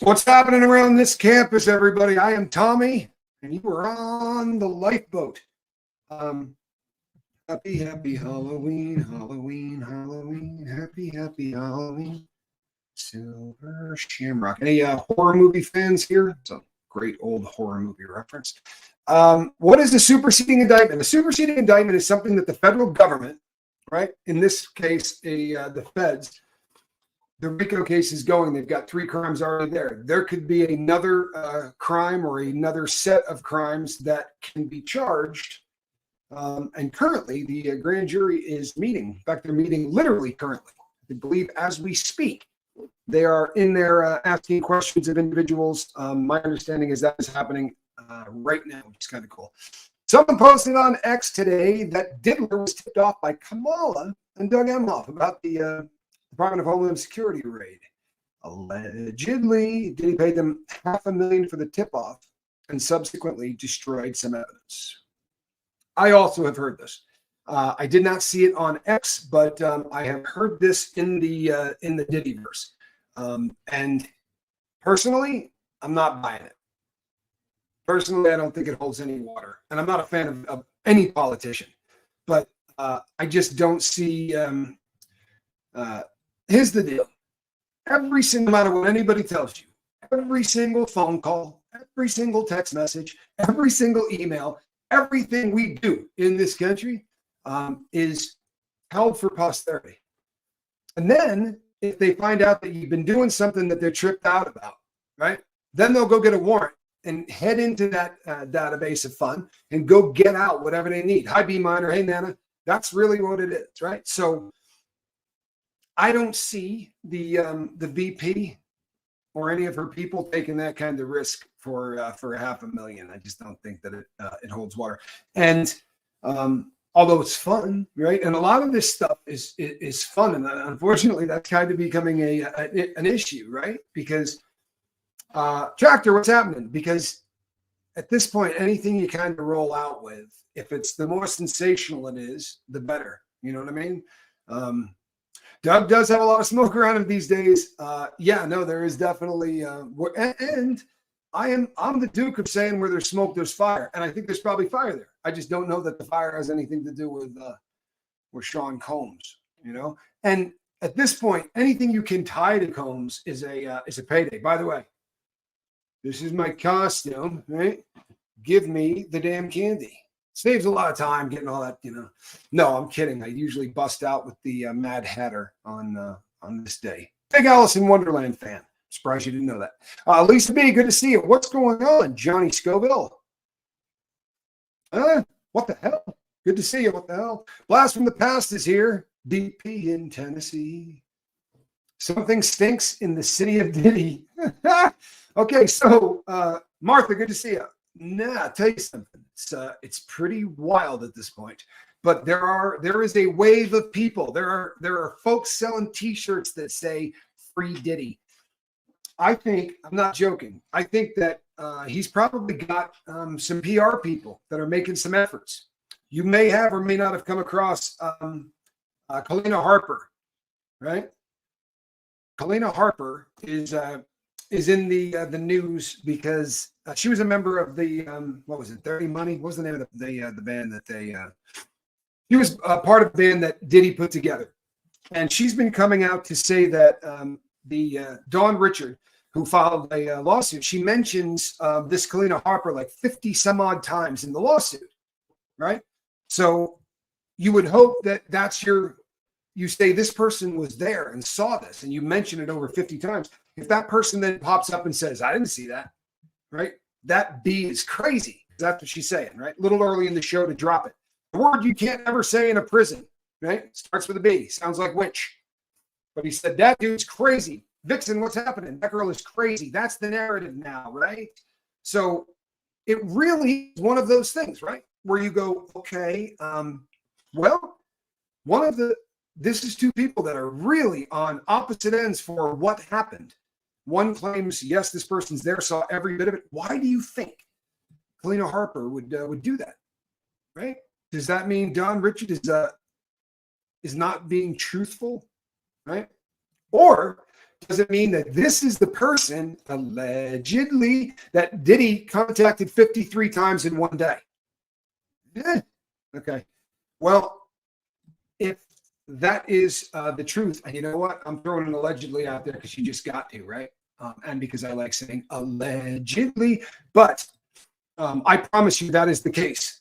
What's happening around this campus, everybody? I am Tommy, and you are on the lifeboat. Happy Halloween, Halloween, Halloween, happy Halloween. Silver Shamrock. Any horror movie fans here? It's a great old horror movie reference. What is a superseding indictment? A superseding indictment is something that the federal government, right, in this case, the feds, the RICO case is going. They've got 3 crimes already there. There could be another crime or another set of crimes that can be charged. And currently, the grand jury is meeting. In fact, they're meeting literally currently. I believe as we speak. They are in there asking questions of individuals. My understanding is that is happening right now, which is kind of cool. Someone posted on X today that Diddler was tipped off by Kamala and Doug Emhoff about the Department of Homeland Security raid. Allegedly, Diddy paid them $500,000 for the tip-off and subsequently destroyed some evidence. I also have heard this. I did not see it on X, but I have heard this in the Diddyverse. And personally, I'm not buying it. Personally, I don't think it holds any water. And I'm not a fan of any politician. But I just don't see... here's the deal. Every single, no matter what anybody tells you, every single phone call, every single text message, every single email, everything we do in this country is held for posterity. And then if they find out that you've been doing something that they're tripped out about, right? Then they'll go get a warrant and head into that database of fun and go get out whatever they need. Hi, B minor. Hey, Nana. That's really what it is, right? So I don't see the VP or any of her people taking that kind of risk for $500,000. I just don't think that it holds water. And although it's fun, right? And a lot of this stuff is fun, and unfortunately, that's kind of becoming an issue, right? Because Tractor, what's happening? Because at this point, anything you kind of roll out with, if it's the more sensational it is, the better. You know what I mean? Doug does have a lot of smoke around him these days. Yeah, no, there is definitely, and I'm the Duke of saying where there's smoke, there's fire, and I think there's probably fire there. I just don't know that the fire has anything to do with Sean Combs, you know. And at this point, anything you can tie to Combs is a payday. By the way, this is my costume, right? Give me the damn candy. Saves a lot of time getting all that, you know. No, I'm kidding. I usually bust out with the Mad Hatter on this day. Big Alice in Wonderland fan. Surprised you didn't know that. Lisa B, good to see you. What's going on, Johnny Scoville? What the hell? Good to see you. What the hell? Blast from the Past is here. DP in Tennessee. Something stinks in the city of Diddy. Okay, so Martha, good to see you. Nah, I'll tell you something. It's pretty wild at this point. But there is a wave of people. There are folks selling T-shirts that say "Free Diddy." I think, I'm not joking. I think that he's probably got some PR people that are making some efforts. You may have or may not have come across Kina Harper, right? Kina Harper is in the news because she was a member of the what was it, Dirty Money? What was the name of the band that they? She was part of the band that Diddy put together, and she's been coming out to say that the Dawn Richard, who filed a lawsuit, she mentions this Kina Harper like 50 some odd times in the lawsuit, right? So you would hope that that's you say this person was there and saw this, and you mention it over 50 times. If that person then pops up and says, I didn't see that, right? That B is crazy. That's what she's saying, right? A little early in the show to drop it. The word you can't ever say in a prison, right? Starts with a B. Sounds like witch. But he said, that dude's crazy. Vixen, what's happening? That girl is crazy. That's the narrative now, right? So it really is one of those things, right? Where you go, okay, well, this is two people that are really on opposite ends for what happened. One claims, yes, this person's there, saw every bit of it. Why do you think Kina Harper would do that, right? Does that mean Don Richard is not being truthful, right? Or does it mean that this is the person, allegedly, that Diddy contacted 53 times in one day? Yeah. Okay. Well, if that is the truth, and you know what? I'm throwing an allegedly out there because you just got to, right? And because I like saying allegedly, but I promise you that is the case.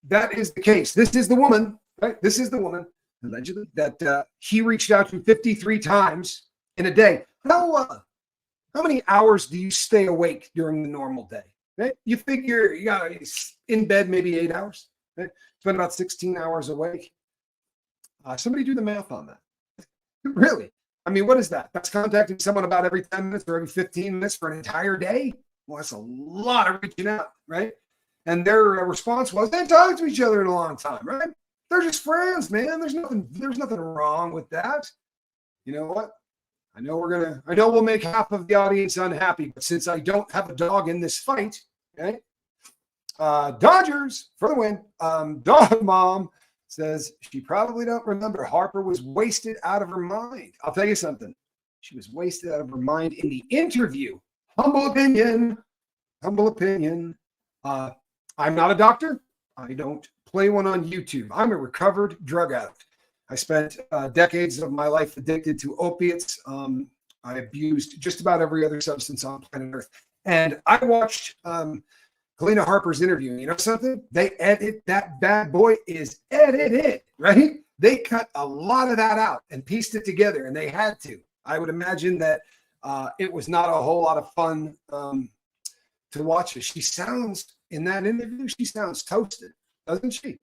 That is the case. This is the woman, right? This is the woman, allegedly, that he reached out to 53 times in a day. How many hours do you stay awake during the normal day? Right? You figure you got in bed maybe 8 hours. Right? Spend about 16 hours awake. Somebody do the math on that. Really? I mean, what is that? That's contacting someone about every 10 minutes or every 15 minutes for an entire day? Well, that's a lot of reaching out, right? And their response was, they talked to each other in a long time, right? They're just friends, man. There's nothing wrong with that. You know what? I know we'll make half of the audience unhappy, but since I don't have a dog in this fight, okay? Dodgers for the win. Dog mom says she probably don't remember. Harper was wasted out of her mind. I'll tell you something. She was wasted out of her mind in the interview. Humble opinion. Humble opinion. I'm not a doctor. I don't play one on YouTube. I'm a recovered drug addict. I spent decades of my life addicted to opiates. I abused just about every other substance on planet Earth. And I watched Kina Harper's interview. You know something? They edit that bad boy is edited, right? They cut a lot of that out and pieced it together, and they had to. I would imagine that it was not a whole lot of fun to watch her. She sounds in that interview. She sounds toasted, doesn't she?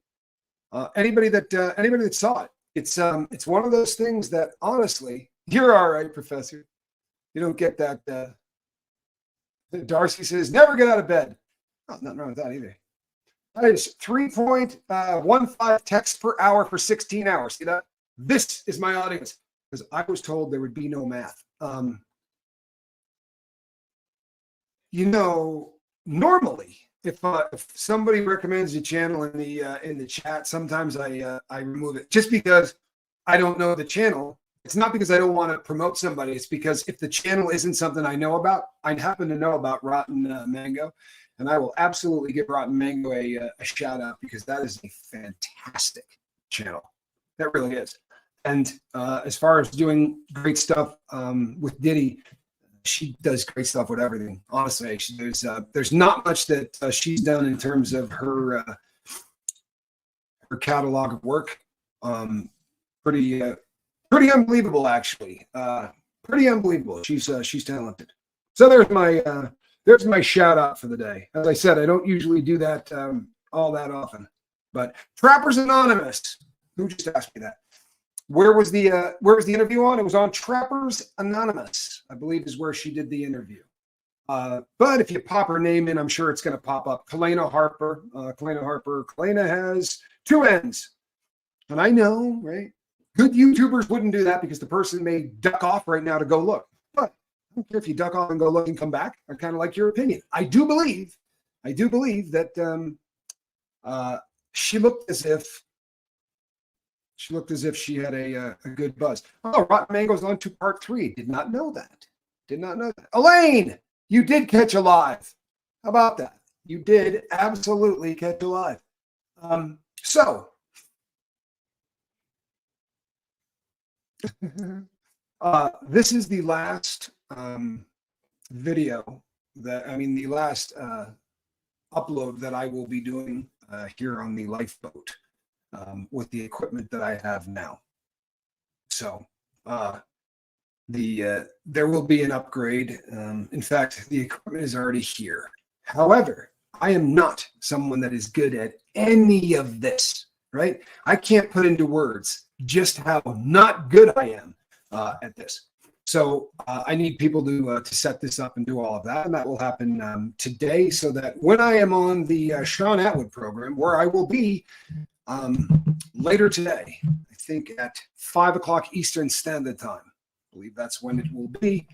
Anybody that saw it, it's one of those things that honestly, you're all right, Professor. You don't get that. Darcy says, never get out of bed. Oh, nothing wrong with that either. That is 3.15 texts per hour for 16 hours. See that? This is my audience because I was told there would be no math. Normally, if somebody recommends a channel in the chat, sometimes I remove it just because I don't know the channel. It's not because I don't want to promote somebody. It's because if the channel isn't something I know about, I happen to know about Rotten Mango. And I will absolutely give Rotten Mango a shout out because that is a fantastic channel. That really is. And as far as doing great stuff with Diddy, she does great stuff with everything. Honestly, there's not much that she's done in terms of her catalog of work. Pretty unbelievable, actually. Pretty unbelievable. She's talented. So there's my shout out for the day. As I said, I don't usually do that all that often. But Trappers Anonymous, who just asked me that? Where was the interview on? It was on Trappers Anonymous, I believe, is where she did the interview. But if you pop her name in, I'm sure it's going to pop up. Kina Harper. Kina has 2 N's. And I know, right? Good YouTubers wouldn't do that because the person may duck off right now to go look. But I don't care if you duck off and go look and come back. I kind of like your opinion. I do believe that she looked as if she had a good buzz. Oh, Rotten Mango's on to part 3. Did not know that. Elaine, you did catch a live. How about that? You did absolutely catch a live. So this is the last video the last upload that I will be doing here on the lifeboat with the equipment that I have now. So there will be an upgrade. In fact, the equipment is already here. However, I am not someone that is good at any of this, right? I can't put into words just how not good I am at this. So I need people to set this up and do all of that. And that will happen today so that when I am on the Sean Atwood program, where I will be later today, I think at 5 o'clock Eastern Standard Time. I believe that's when it will be.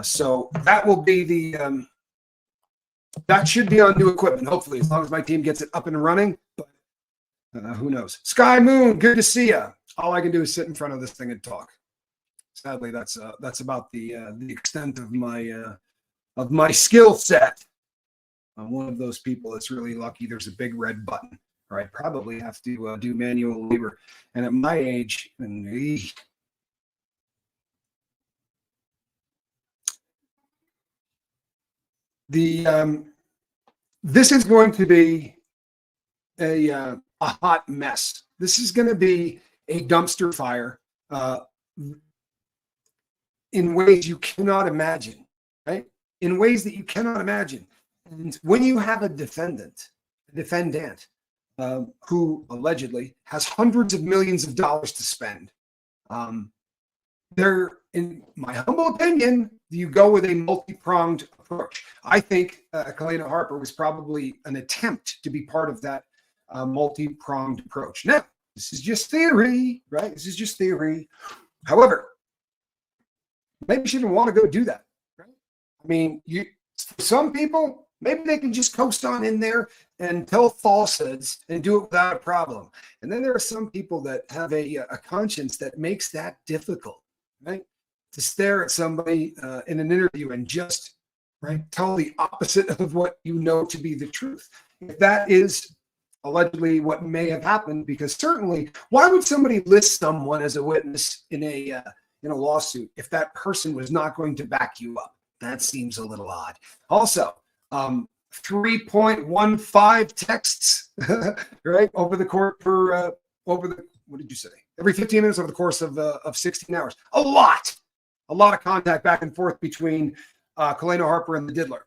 So that will be the, that should be on new equipment, hopefully, as long as my team gets it up and running. But who knows? Sky Moon, good to see you. All I can do is sit in front of this thing and talk. Sadly, that's about the extent of my skill set. I'm one of those people that's really lucky. There's a big red button, or I probably have to do manual labor. And at my age, this is going to be a hot mess. This is going to be a dumpster fire in ways you cannot imagine, right? In ways that you cannot imagine. And when you have a defendant who allegedly has hundreds of millions of dollars to spend, there, in my humble opinion, you go with a multi-pronged approach. I think Kina Harper was probably an attempt to be part of that multi-pronged approach. Now, this is just theory, right? This is just theory. However, maybe she didn't want to go do that, right? I mean, for some people, maybe they can just coast on in there and tell falsehoods and do it without a problem. And then there are some people that have a conscience that makes that difficult, right? To stare at somebody in an interview and just, right, tell the opposite of what you know to be the truth. If that is allegedly what may have happened, because certainly, why would somebody list someone as a witness in a lawsuit if that person was not going to back you up? That seems a little odd. Also, 3.15 texts, right, over the course for what did you say? Every 15 minutes over the course of 16 hours. A lot of contact back and forth between Kina Harper and the diddler,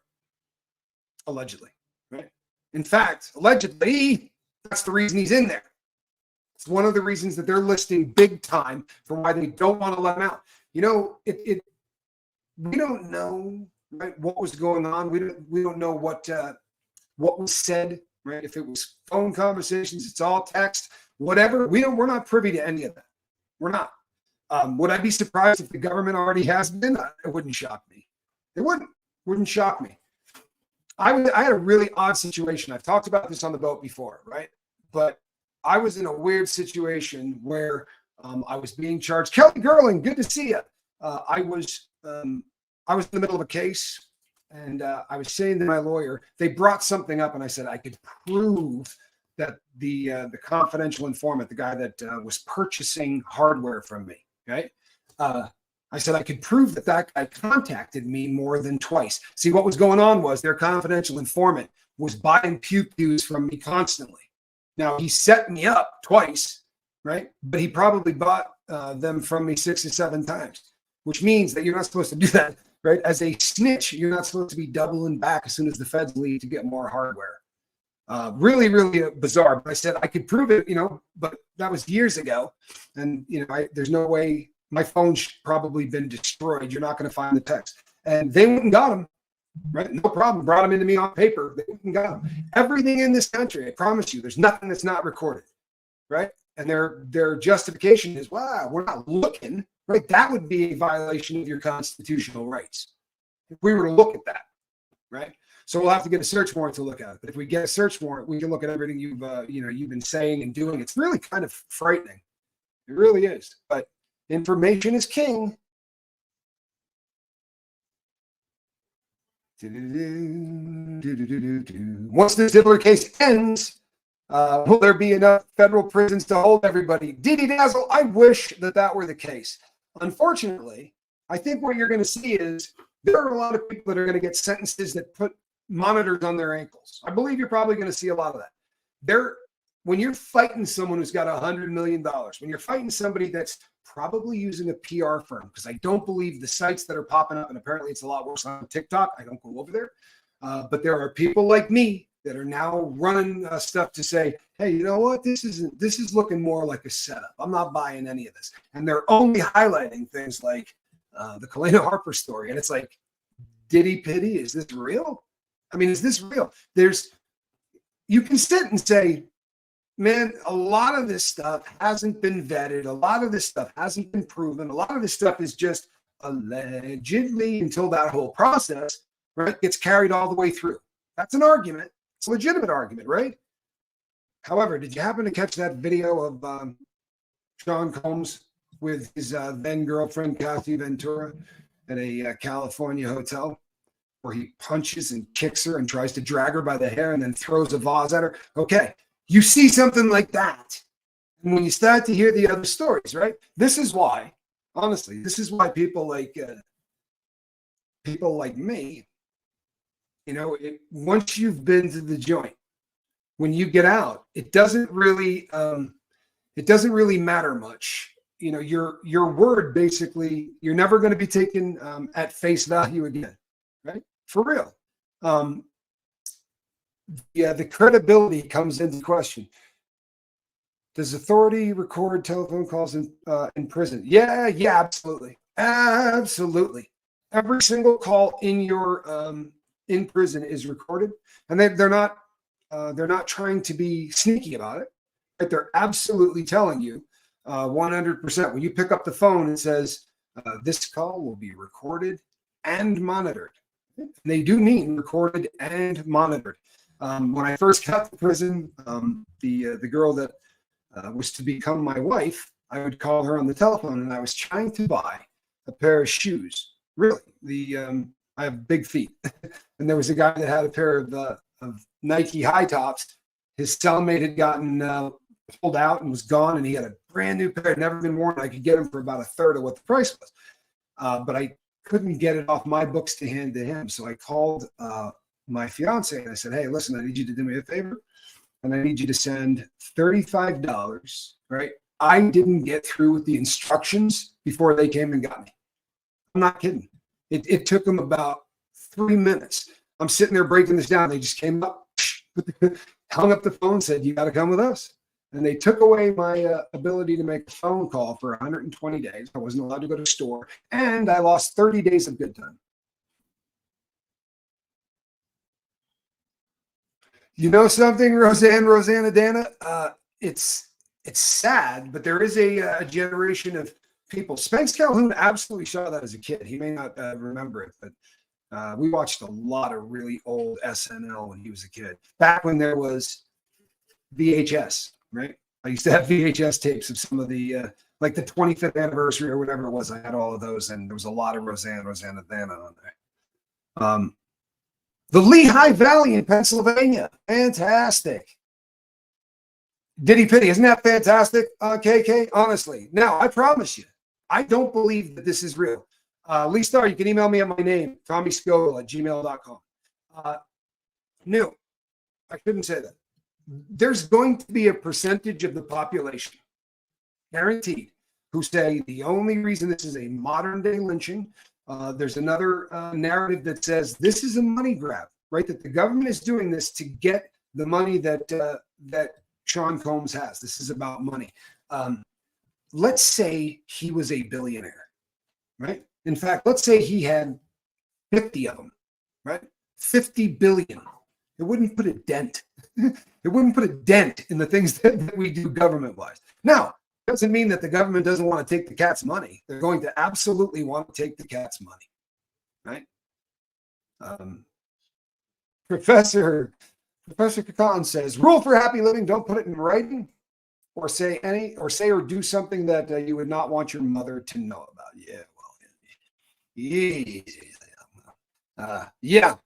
allegedly, right? In fact, allegedly, that's the reason he's in there. It's one of the reasons that they're listing big time for why they don't want to let him out. You know, we don't know, right, what was going on. We don't know what was said, right? If it was phone conversations, it's all text, whatever. We're not privy to any of that. We're not. Would I be surprised if the government already has been? It wouldn't shock me. It wouldn't shock me. I had a really odd situation. I've talked about this on the boat before, right? But I was in a weird situation where I was being charged. Kelly Gerling, good to see you. I was in the middle of a case, and I was saying to my lawyer, they brought something up, and I said I could prove that the confidential informant, the guy that was purchasing hardware from me, right? I said I could prove that guy contacted me more than twice. See, what was going on was their confidential informant was buying pew-pews from me constantly. Now, he set me up twice, right? But he probably bought them from me 6 or 7 times, which means that you're not supposed to do that, right? As a snitch, you're not supposed to be doubling back as soon as the feds leave to get more hardware. Really, really bizarre. But I said I could prove it, but that was years ago. And, there's no way. My phone's probably been destroyed. You're not going to find the text. And they went and got them, right? No problem. Brought them into me on paper. They went and got them. Everything in this country, I promise you, there's nothing that's not recorded, right? And their justification is, wow, we're not looking, right? That would be a violation of your constitutional rights if we were to look at that, right? So we'll have to get a search warrant to look at it. But if we get a search warrant, we can look at everything you've been saying and doing. It's really kind of frightening. It really is. But information is king. Once this diddler case ends, will there be enough federal prisons to hold everybody? Diddy Dazzle, I wish that were the case. Unfortunately, I think what you're going to see is there are a lot of people that are going to get sentences that put monitors on their ankles. I believe you're probably going to see a lot of that. When you're fighting someone who's got $100 million, when you're fighting somebody that's probably using a PR firm, because I don't believe the sites that are popping up, and apparently it's a lot worse on TikTok. I don't go over there. But there are people like me that are now running stuff to say, hey, you know what? This is looking more like a setup. I'm not buying any of this. And they're only highlighting things like the Kina Harper story. And it's like, Diddy pity, is this real? I mean, is this real? You can sit and say, man, a lot of this stuff hasn't been vetted. A lot of this stuff hasn't been proven. A lot of this stuff is just allegedly until that whole process, right, gets carried all the way through. That's an argument. It's a legitimate argument, right? However, did you happen to catch that video of Sean Combs with his then girlfriend, Kathy Ventura, at a California hotel, where he punches and kicks her and tries to drag her by the hair and then throws a vase at her. Okay, you see something like that. And when you start to hear the other stories, right? This is why, honestly, this is why people like me, once you've been to the joint, when you get out, it doesn't really matter much. Your word, basically, you're never going to be taken at face value again, right? For real. The credibility comes into question. Does authority record telephone calls in prison? Yeah, absolutely. Absolutely. Every single call in your in prison is recorded, and they're not trying to be sneaky about it. Right? They're absolutely telling you 100%. When you pick up the phone, it says this call will be recorded and monitored. And they do mean recorded and monitored. When I first got to prison, the girl that was to become my wife, I would call her on the telephone, and I was trying to buy a pair of shoes. Really, I have big feet, and there was a guy that had a pair of Nike high tops. His cellmate had gotten pulled out and was gone, and he had a brand new pair, never been worn. I could get him for about a third of what the price was, but I couldn't get it off my books to hand to him. So I called my fiance and I said, "Hey, listen, I need you to do me a favor, and I need you to send $35." Right? I didn't get through with the instructions before they came and got me. I'm not kidding. It took them about 3 minutes. I'm sitting there breaking this down. They just came up, hung up the phone, said, "You got to come with us." And they took away my ability to make a phone call for 120 days. I wasn't allowed to go to a store, and I lost 30 days of good time. You know something, Rosanna Dana? It's sad, but there is a generation of people. Spence Calhoun absolutely saw that as a kid. He may not remember it, but we watched a lot of really old SNL when he was a kid. Back when there was VHS, right? I used to have VHS tapes of some of the, like the 25th anniversary or whatever it was. I had all of those, and there was a lot of Rosanna Dana on there. The Lehigh Valley in Pennsylvania. Fantastic. Diddy Pitty, isn't that fantastic, KK? Honestly. Now, I promise you, I don't believe that this is real. Lee Star, you can email me at my name, TommyScoville@gmail.com. No, I shouldn't say that. There's going to be a percentage of the population, guaranteed, who say the only reason this is a modern day lynching, there's another narrative that says this is a money grab, right? That the government is doing this to get the money that Sean Combs has. This is about money. Let's say he was a billionaire, right? In fact, let's say he had 50 of them, right? 50 billion. It wouldn't put a dent. It wouldn't put a dent in the things that we do government-wise. Now, doesn't mean that the government doesn't want to take the cat's money. They're going to absolutely want to take the cat's money, right? Professor Kakan says, rule for happy living, don't put it in writing or say or do something that you would not want your mother to know about. Yeah, well, yeah.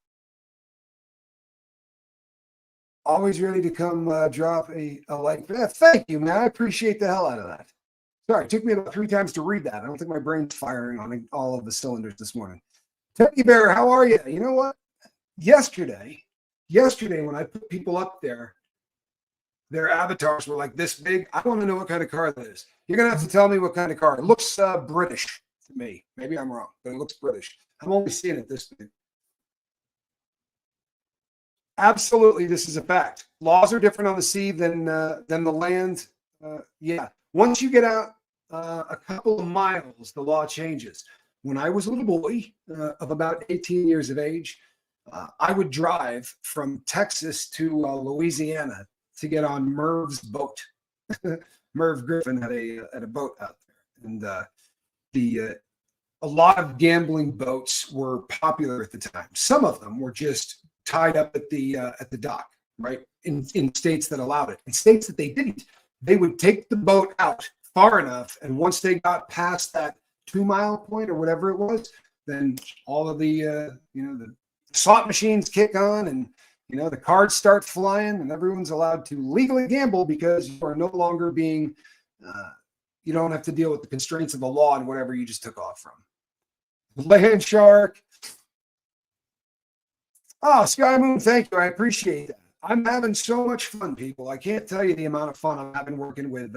Always ready to come drop a like. Thank you, man. I appreciate the hell out of that. Sorry, it took me about 3 times to read that. I don't think my brain's firing on all of the cylinders this morning. Teddy Bear, how are you? You know what? Yesterday when I put people up there, their avatars were like this big. I want to know what kind of car that is. You're going to have to tell me what kind of car. It looks British to me. Maybe I'm wrong, but it looks British. I'm only seeing it this big. Absolutely, this is a fact. Laws are different on the sea than the land. Yeah. Once you get out a couple of miles, the law changes. When I was a little boy of about 18 years of age, I would drive from Texas to Louisiana to get on Merv's boat. Merv Griffin had a boat out there, and a lot of gambling boats were popular at the time. Some of them were just tied up at the dock, right? In states that allowed it. In states that they didn't, they would take the boat out far enough. And once they got past that 2-mile point or whatever it was, then all of the, the slot machines kick on, and, the cards start flying, and everyone's allowed to legally gamble because you are no longer being, you don't have to deal with the constraints of the law and whatever you just took off from. Land Shark. Oh, Sky Moon, thank you. I appreciate that. I'm having so much fun, people. I can't tell you the amount of fun I'm having working with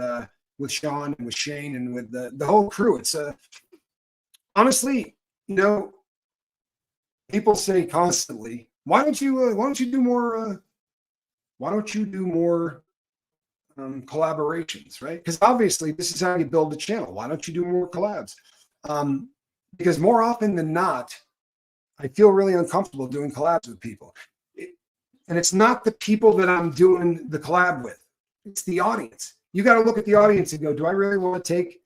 Sean and with Shane and with the whole crew. It's honestly, people say constantly, why don't you do more collaborations, right? Because obviously this is how you build a channel. Why don't you do more collabs? Because more often than not, I feel really uncomfortable doing collabs with people. And it's not the people that I'm doing the collab with. It's the audience. You got to look at the audience and go, do I really want to take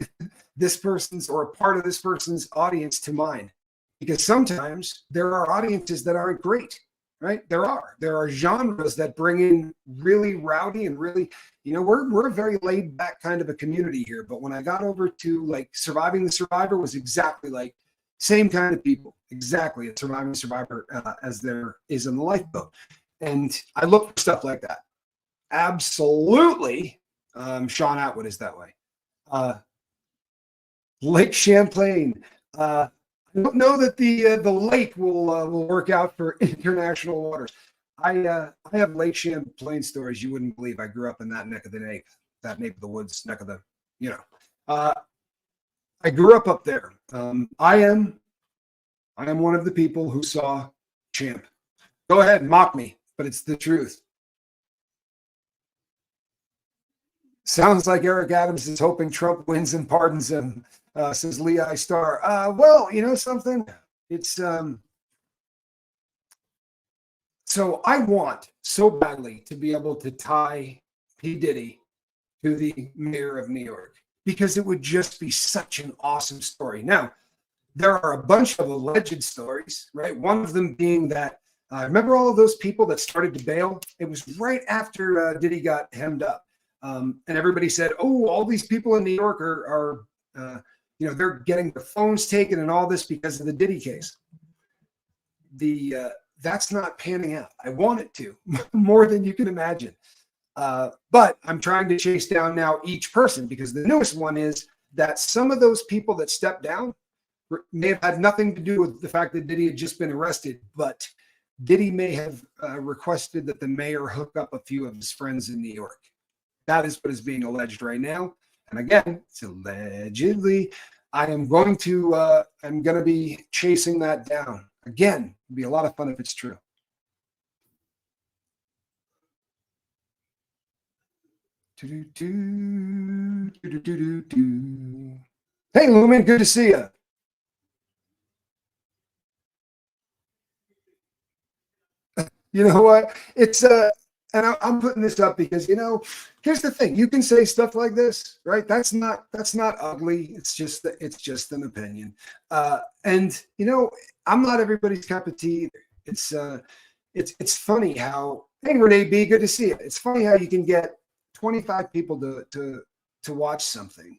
this person's or a part of this person's audience to mine? Because sometimes there are audiences that aren't great, right? There are genres that bring in really rowdy and really, we're a very laid back kind of a community here. But when I got over to like Surviving the Survivor was exactly like same kind of people, exactly at Surviving the Survivor as there is in the lifeboat. And I look for stuff like that. Absolutely. Sean Atwood is that way. Lake Champlain. I don't know that the lake will work out for international waters. I have Lake Champlain stories you wouldn't believe. I grew up in that neck of the the woods, neck of the, I grew up there. I am one of the people who saw Champ. Go ahead and mock me, but it's the truth. Sounds like Eric Adams is hoping Trump wins and pardons him, says Lee I Star. Well, you know something? It's so I want so badly to be able to tie P. Diddy to the mayor of New York because it would just be such an awesome story. Now, there are a bunch of alleged stories, right? One of them being that remember all of those people that started to bail? It was right after Diddy got hemmed up. And everybody said, oh, all these people in New York are they're getting their phones taken and all this because of the Diddy case. That's not panning out. I want it to more than you can imagine. But I'm trying to chase down now each person because the newest one is that some of those people that stepped down may have had nothing to do with the fact that Diddy had just been arrested, but Diddy may have requested that the mayor hook up a few of his friends in New York. That is what is being alleged right now. And again, it's allegedly. I am going to be chasing that down. Again, it'd be a lot of fun if it's true. Hey, Lumen, good to see you. You know what? It's and I'm putting this up because here's the thing: you can say stuff like this, right? That's not ugly. It's just an opinion. And I'm not everybody's cup of tea either. It's funny how, hey Renee B, good to see you. It's funny how you can get 25 people to watch something,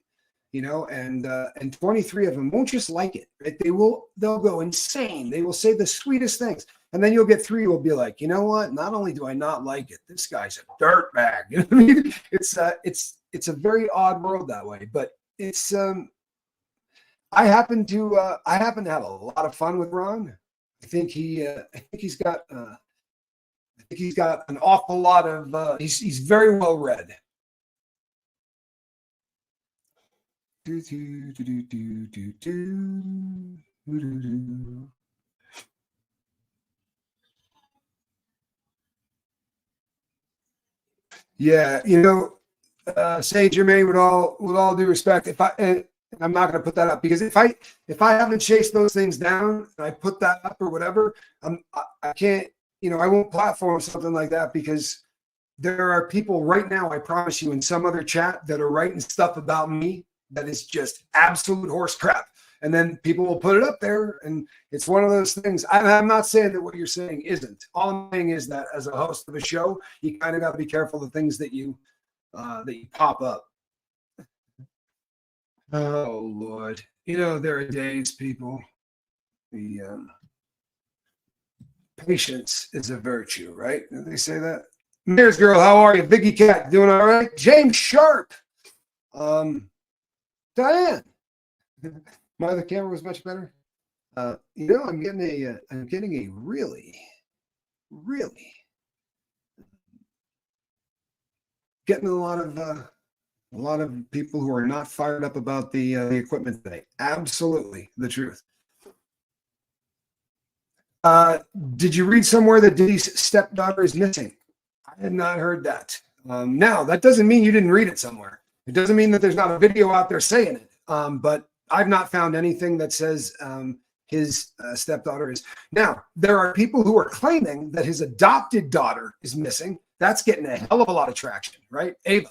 and 23 of them won't just like it. Right? They'll go insane. They will say the sweetest things. And then you'll get 3 who will be like, you know what? Not only do I not like it, this guy's a dirtbag. You know what I mean? It's a very odd world that way. But it's I happen to have a lot of fun with Ron. I think he's got an awful lot of he's very well read. Yeah, Say Jermaine, with all due respect, and I'm not going to put that up because if I haven't chased those things down and I put that up or whatever, I can't, I won't platform something like that because there are people right now, I promise you, in some other chat that are writing stuff about me that is just absolute horse crap. And then people will put it up there, and it's one of those things. I'm not saying that what you're saying isn't. All I'm saying is that as a host of a show, you kind of got to be careful of the things that you pop up. Oh, Lord. You know, there are days, people, the patience is a virtue, right? Did they say that? Mayor's girl, how are you? Vicky Cat, doing all right? James Sharp. Diane. My other camera was much better. You know, I'm getting a really, really getting a lot of people who are not fired up about the equipment today. Absolutely the truth. Did you read somewhere that Diddy's stepdaughter is missing? I had not heard that. Now, that doesn't mean you didn't read it somewhere. It doesn't mean that there's not a video out there saying it. But I've not found anything that says his stepdaughter is. Now, there are people who are claiming that his adopted daughter is missing. That's getting a hell of a lot of traction, right? Ava.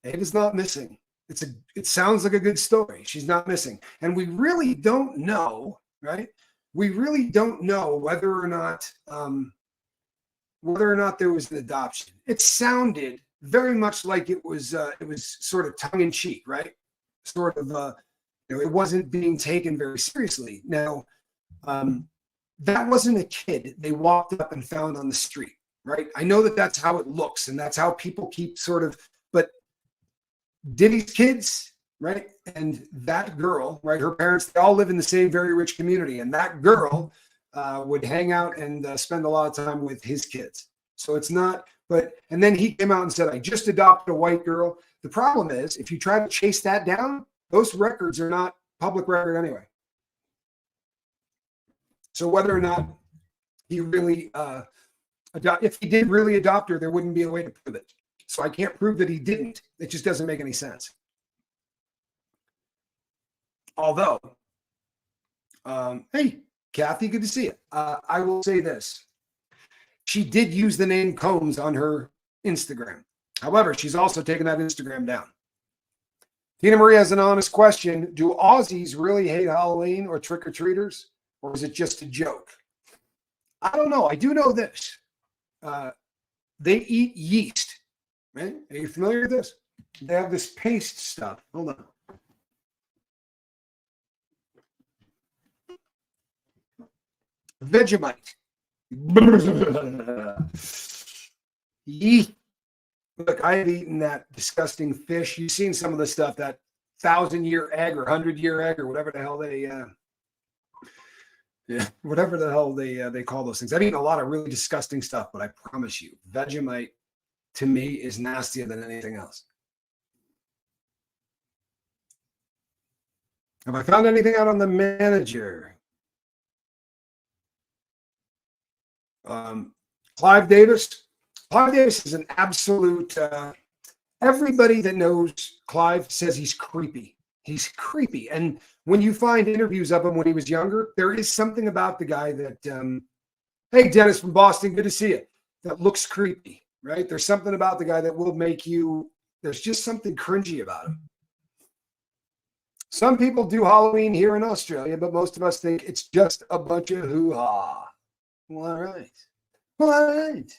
Ava's not missing. It sounds like a good story. She's not missing. And we really don't know, right? We really don't know whether or not there was an adoption. It sounded very much like it was sort of tongue in cheek, right? Sort of, it wasn't being taken very seriously. Now, that wasn't a kid they walked up and found on the street, right? I know that that's how it looks, and that's how people keep sort of, but Diddy's kids, right? And that girl, right? Her parents, they all live in the same very rich community, and that girl would hang out and spend a lot of time with his kids. So it's not, and then he came out and said, I just adopted a white girl. The problem is, if you try to chase that down, those records are not public record anyway. So whether or not he really, if he did really adopt her, there wouldn't be a way to prove it. So I can't prove that he didn't. It just doesn't make any sense. Although, hey, Kathy, good to see you. I will say this. She did use the name Combs on her Instagram. However, she's also taken that Instagram down. Tina Marie has an honest question. Do Aussies really hate Halloween or trick-or-treaters? Or is it just a joke? I don't know. I do know this. They eat yeast. Right? Are you familiar with this? They have this paste stuff. Hold on. Vegemite. Yeast. Look, I've eaten that disgusting fish. You've seen some of the stuff, that 1,000-year egg or 100-year egg or whatever the hell they call those things. I've eaten a lot of really disgusting stuff, but I promise you, Vegemite to me is nastier than anything else. Have I found anything out on the manager? Clive Davis. Clive Davis is an absolute, everybody that knows Clive says he's creepy. He's creepy. And when you find interviews of him when he was younger, there is something about the guy that, hey, Dennis from Boston, good to see you, that looks creepy, right? There's something about the guy that will make you, there's just something cringy about him. Some people do Halloween here in Australia, but most of us think it's just a bunch of hoo-ha. Well, all right. Well, all right.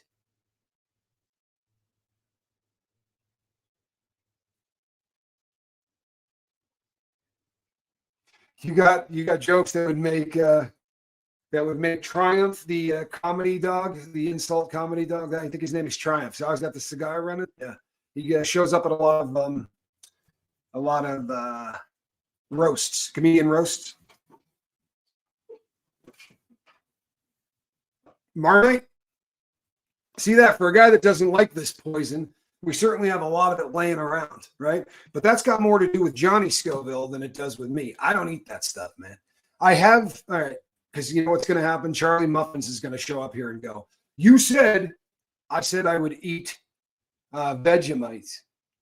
You got jokes that would make Triumph the comedy dog, the insult comedy dog. I think his name is Triumph. So I always got the cigar running. Yeah, he shows up at a lot of roasts, comedian roasts. Marmite, see that, for a guy that doesn't like this poison, we certainly have a lot of it laying around, right? But that's got more to do with Johnny Scoville than it does with me. I don't eat that stuff, man. I have, all right, because you know what's going to happen? Charlie Muffins is going to show up here and go, I said I would eat Vegemite.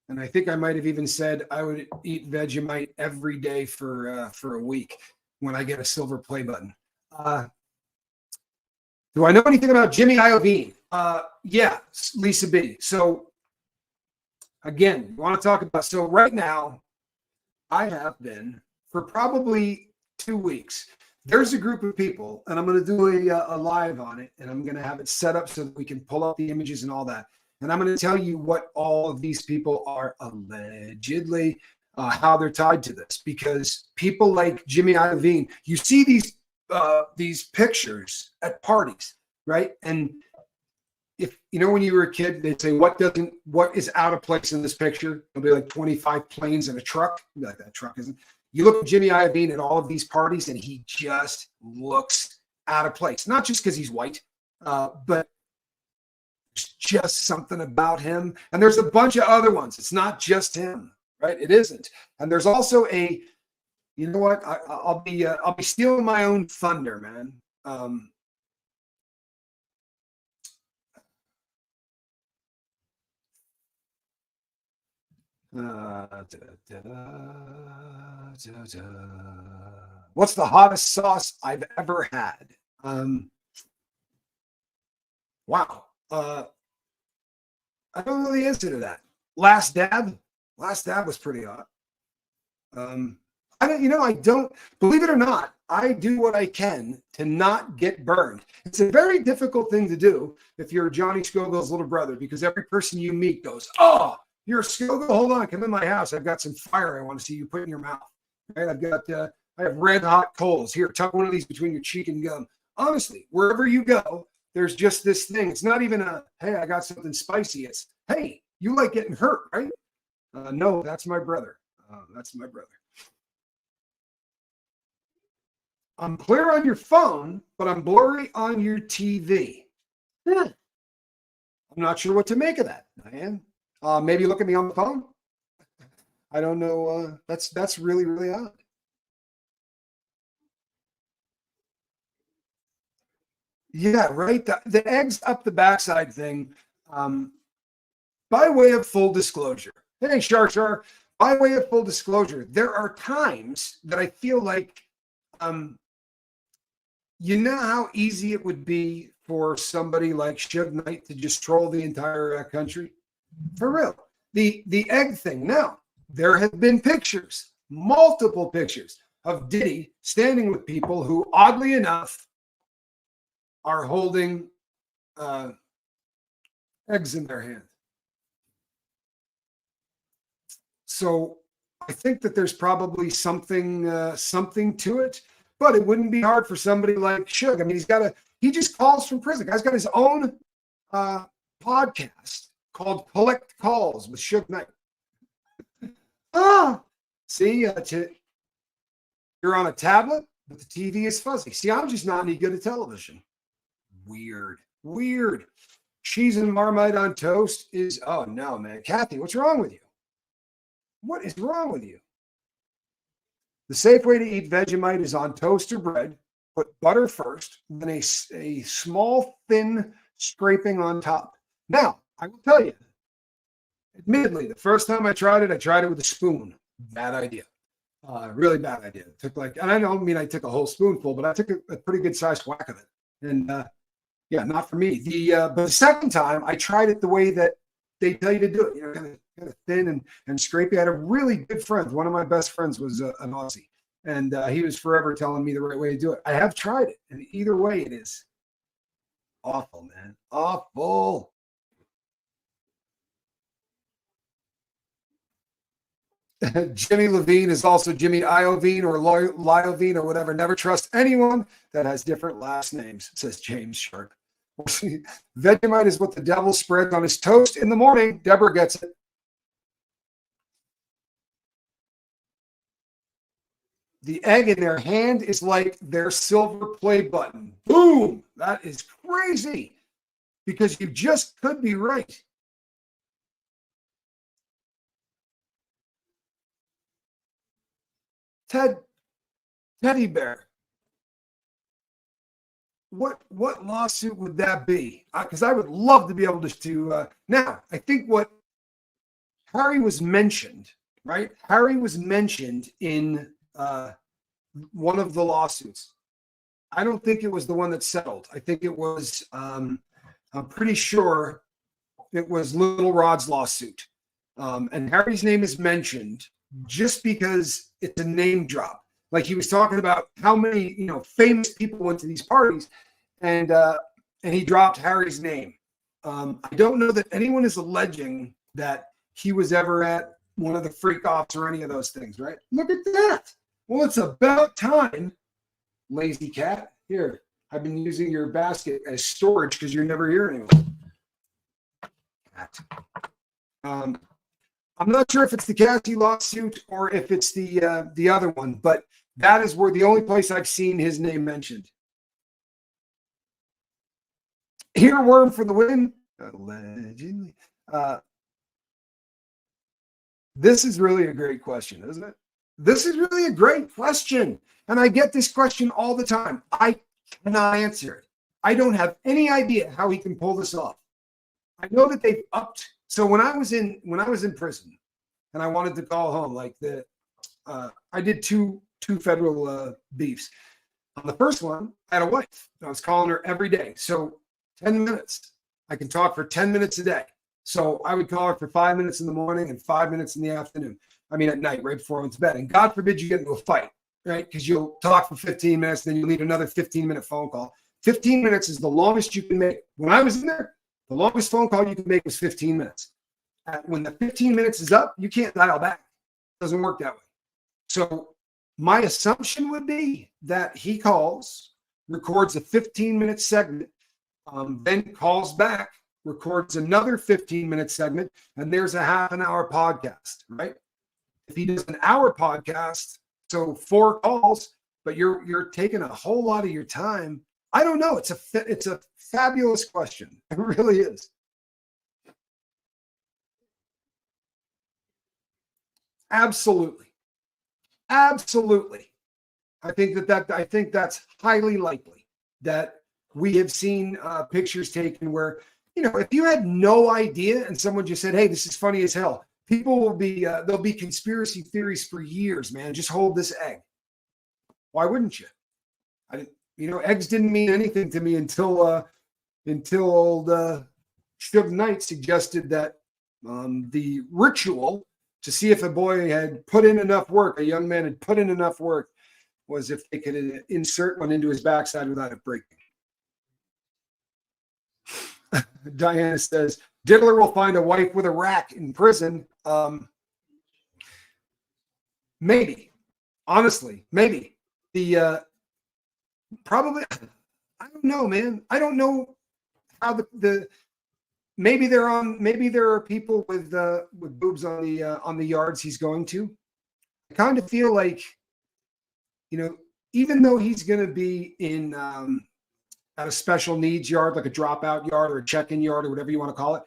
And I think I might have even said I would eat Vegemite every day for a week when I get a silver play button. Do I know anything about Jimmy Iovine? Yeah, Lisa B. So again, you want to talk about, so right now, I have been for probably 2 weeks. There's a group of people, and I'm going to do a live on it, and I'm going to have it set up so that we can pull up the images and all that. And I'm going to tell you what all of these people are allegedly how they're tied to this, because people like Jimmy Iovine, you see these pictures at parties, right? And if you know, when you were a kid, they'd say, what is out of place in this picture? It'll be like 25 planes and a truck. You'll be like, that truck isn't. You look at Jimmy Iovine at all of these parties, and he just looks out of place. Not just because he's white, but there's just something about him. And there's a bunch of other ones. It's not just him, right? It isn't. And there's also a, you know what? I'll be stealing my own thunder, man. What's the hottest sauce I've ever had? Wow. I don't know the answer to that. Last Dab was pretty hot. I don't, believe it or not, I do what I can to not get burned. It's a very difficult thing to do if you're Johnny Scogle's little brother, because every person you meet goes, oh, you're a Scogle? Hold on, come in my house. I've got some fire I want to see you put in your mouth. Right? I have red hot coals. Here, tuck one of these between your cheek and gum. Honestly, wherever you go, there's just this thing. It's not even a, hey, I got something spicy. It's, hey, you like getting hurt, right? No, that's my brother. That's my brother. I'm clear on your phone, but I'm blurry on your TV. I'm not sure what to make of that, Diane. Maybe look at me on the phone. I don't know. That's really, really odd. Yeah, right. The eggs up the backside thing. By way of full disclosure, hey, Shar, by way of full disclosure, there are times that I feel like, you know how easy it would be for somebody like Suge Knight to just troll the entire country? For real. The egg thing. Now, there have been pictures, multiple pictures of Diddy standing with people who, oddly enough, are holding eggs in their hand. So I think that there's probably something to it, but it wouldn't be hard for somebody like Suge. I mean, he just calls from prison. The guy's got his own podcast called Collect Calls with Suge Knight. See, you're on a tablet, but the TV is fuzzy. See, I'm just not any good at television. Weird. Cheese and Marmite on toast is, oh no, man. Kathy, what's wrong with you? What is wrong with you? The safe way to eat Vegemite is on toast or bread. Put butter first, then a small, thin scraping on top. Now, I will tell you, admittedly, the first time I tried it with a spoon. Bad idea. Really bad idea. It took and I don't mean I took a whole spoonful, but I took a pretty good sized whack of it. And yeah, not for me. But the second time I tried it the way that they tell you to do it, kind of thin and scrapey. I had a really good friend. One of my best friends was an Aussie, and he was forever telling me the right way to do it. I have tried it, and either way, it is awful, man. Awful. Jimmy Levine is also Jimmy Iovine or Liovine or whatever. Never trust anyone that has different last names, says James Sharp. Vegemite is what the devil spreads on his toast in the morning. Deborah gets it. The egg in their hand is like their silver play button. Boom! That is crazy because you just could be right. Teddy bear. What lawsuit would that be? Because I would love to be able to now, I think what Harry was mentioned, right? Harry was mentioned in one of the lawsuits. I don't think it was the one that settled. I think it was, I'm pretty sure it was Little Rod's lawsuit. And Harry's name is mentioned just because it's a name drop. Like he was talking about how many, famous people went to these parties, and he dropped Harry's name. I don't know that anyone is alleging that he was ever at one of the freak offs or any of those things, right? Look at that. Well, it's about time, lazy cat. Here, I've been using your basket as storage because you're never here anymore. I'm not sure if it's the Cassie lawsuit or if it's the other one, but that is where the only place I've seen his name mentioned. Earworm for the win. Allegedly. This is really a great question, isn't it? This is really a great question. And I get this question all the time. I cannot answer it. I don't have any idea how he can pull this off. I know that they've upped. So when I was in prison and I wanted to call home, like I did two federal beefs. On the first one, I had a wife. I was calling her every day. So 10 minutes. I can talk for 10 minutes a day. So I would call her for 5 minutes in the morning and 5 minutes in the afternoon. I mean, at night, right before I went to bed. And God forbid you get into a fight, right? Because you'll talk for 15 minutes, then you'll need another 15-minute phone call. 15 minutes is the longest you can make. When I was in there, the longest phone call you can make was 15 minutes. When the 15 minutes is up, you can't dial back. It doesn't work that way. So my assumption would be that he calls, records a 15-minute segment, then calls back, records another 15-minute segment, and there's a half an hour podcast, right? If he does an hour podcast, so 4 calls, but you're taking a whole lot of your time. I don't know. It's a fabulous question. It really is. Absolutely. Absolutely. I think that's highly likely that we have seen pictures taken where, if you had no idea and someone just said, hey, this is funny as hell, people will be, there'll be conspiracy theories for years, man. Just hold this egg. Why wouldn't you? Eggs didn't mean anything to me until old Suge Knight suggested that the ritual to see if a boy had put in enough work, a young man had put in enough work, was if they could insert one into his backside without it breaking. Diana says, Diddler will find a wife with a rack in prison. Maybe. Honestly, maybe. Probably, I don't know, man. I don't know how maybe there are people with boobs on the yards he's going to. I kind of feel like, even though he's going to be in at a special needs yard, like a dropout yard or a check-in yard or whatever you want to call it,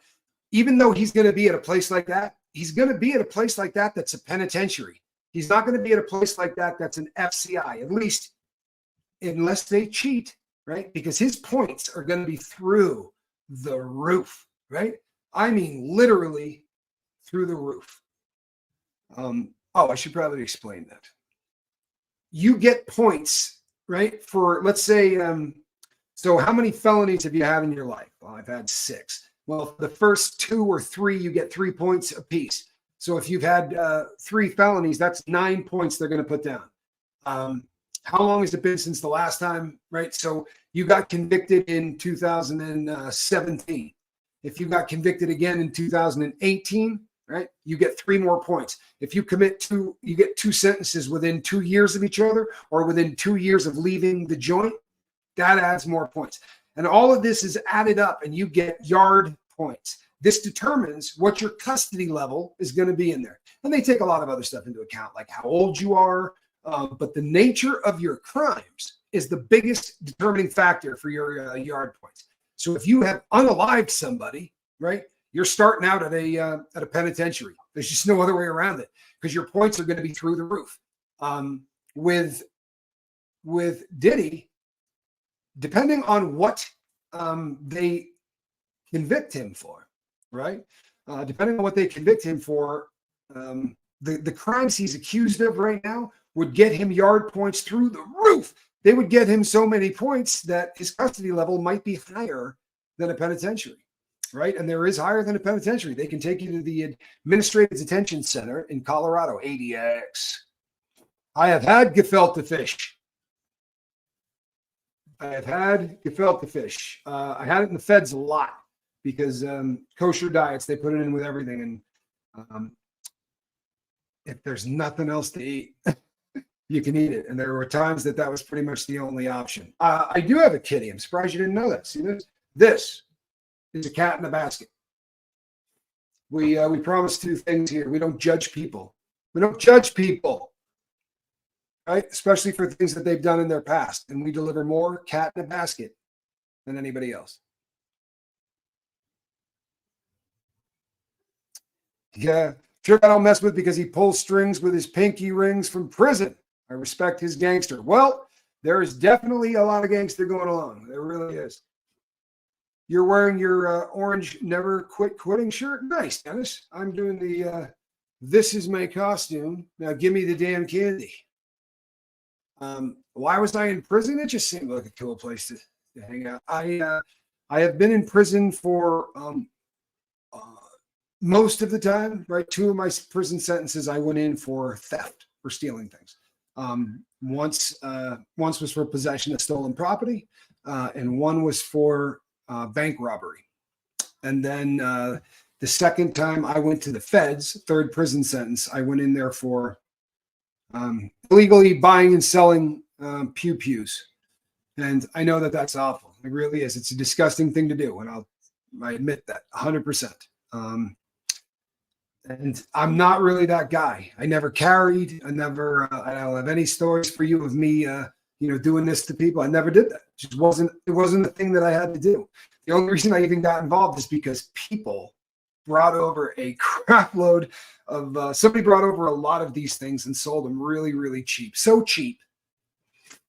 even though he's going to be at a place like that, he's going to be at a place like that that's a penitentiary. He's not going to be at a place like that that's an FCI, at least unless they cheat, right? Because his points are going to be through the roof, right? I mean, literally through the roof. I should probably explain that. You get points, right? For, let's say, so how many felonies have you had in your life? Well, I've had 6. Well, the first 2 or 3, you get 3 points apiece. So if you've had 3 felonies, that's 9 points they're going to put down. How long has it been since the last time, right? So you got convicted in 2017. If you got convicted again in 2018, right, you get 3 more points. If you you get 2 sentences within 2 years of each other or within 2 years of leaving the joint, that adds more points. And all of this is added up and you get yard points. This determines what your custody level is going to be in there. And they take a lot of other stuff into account, like how old you are. But the nature of your crimes is the biggest determining factor for your yard points. So if you have unalived somebody, right, you're starting out at a penitentiary. There's just no other way around it because your points are going to be through the roof. With Diddy, depending on what they convict him for, right? Depending on what they convict him for, the crimes he's accused of right now would get him yard points through the roof. They would get him so many points that his custody level might be higher than a penitentiary, right? And there is higher than a penitentiary. They can take you to the Administrative Detention Center in Colorado, ADX. I have had gefilte fish. I had it in the feds a lot because kosher diets, they put it in with everything. And if there's nothing else to eat, you can eat it. And there were times that was pretty much the only option. I do have a kitty. I'm surprised you didn't know that. See this? This is a cat in a basket. We promise two things here. We don't judge people. We don't judge people, right? Especially for things that they've done in their past. And we deliver more cat in a basket than anybody else. Yeah, sure I don't mess with because he pulls strings with his pinky rings from prison. I respect his gangster. Well, there is definitely a lot of gangster going along. There really is. You're wearing your orange never quit quitting shirt. Nice, Dennis. I'm doing the this is my costume. Now give me the damn candy. Why was I in prison? It just seemed like a cool place to hang out. I have been in prison for most of the time, right? 2 of my prison sentences I went in for theft, for stealing things. Once was for possession of stolen property, and one was for bank robbery. And then the second time I went to the feds, third prison sentence, I went in there for illegally buying and selling pew-pews. And I know that that's awful. It really is. It's a disgusting thing to do. And I admit that 100%. And I'm not really that guy. I never carried. I don't have any stories for you of me, doing this to people. I never did that. It wasn't a thing that I had to do. The only reason I even got involved is because people brought over a crap load of, somebody brought over a lot of these things and sold them really, really cheap. So cheap.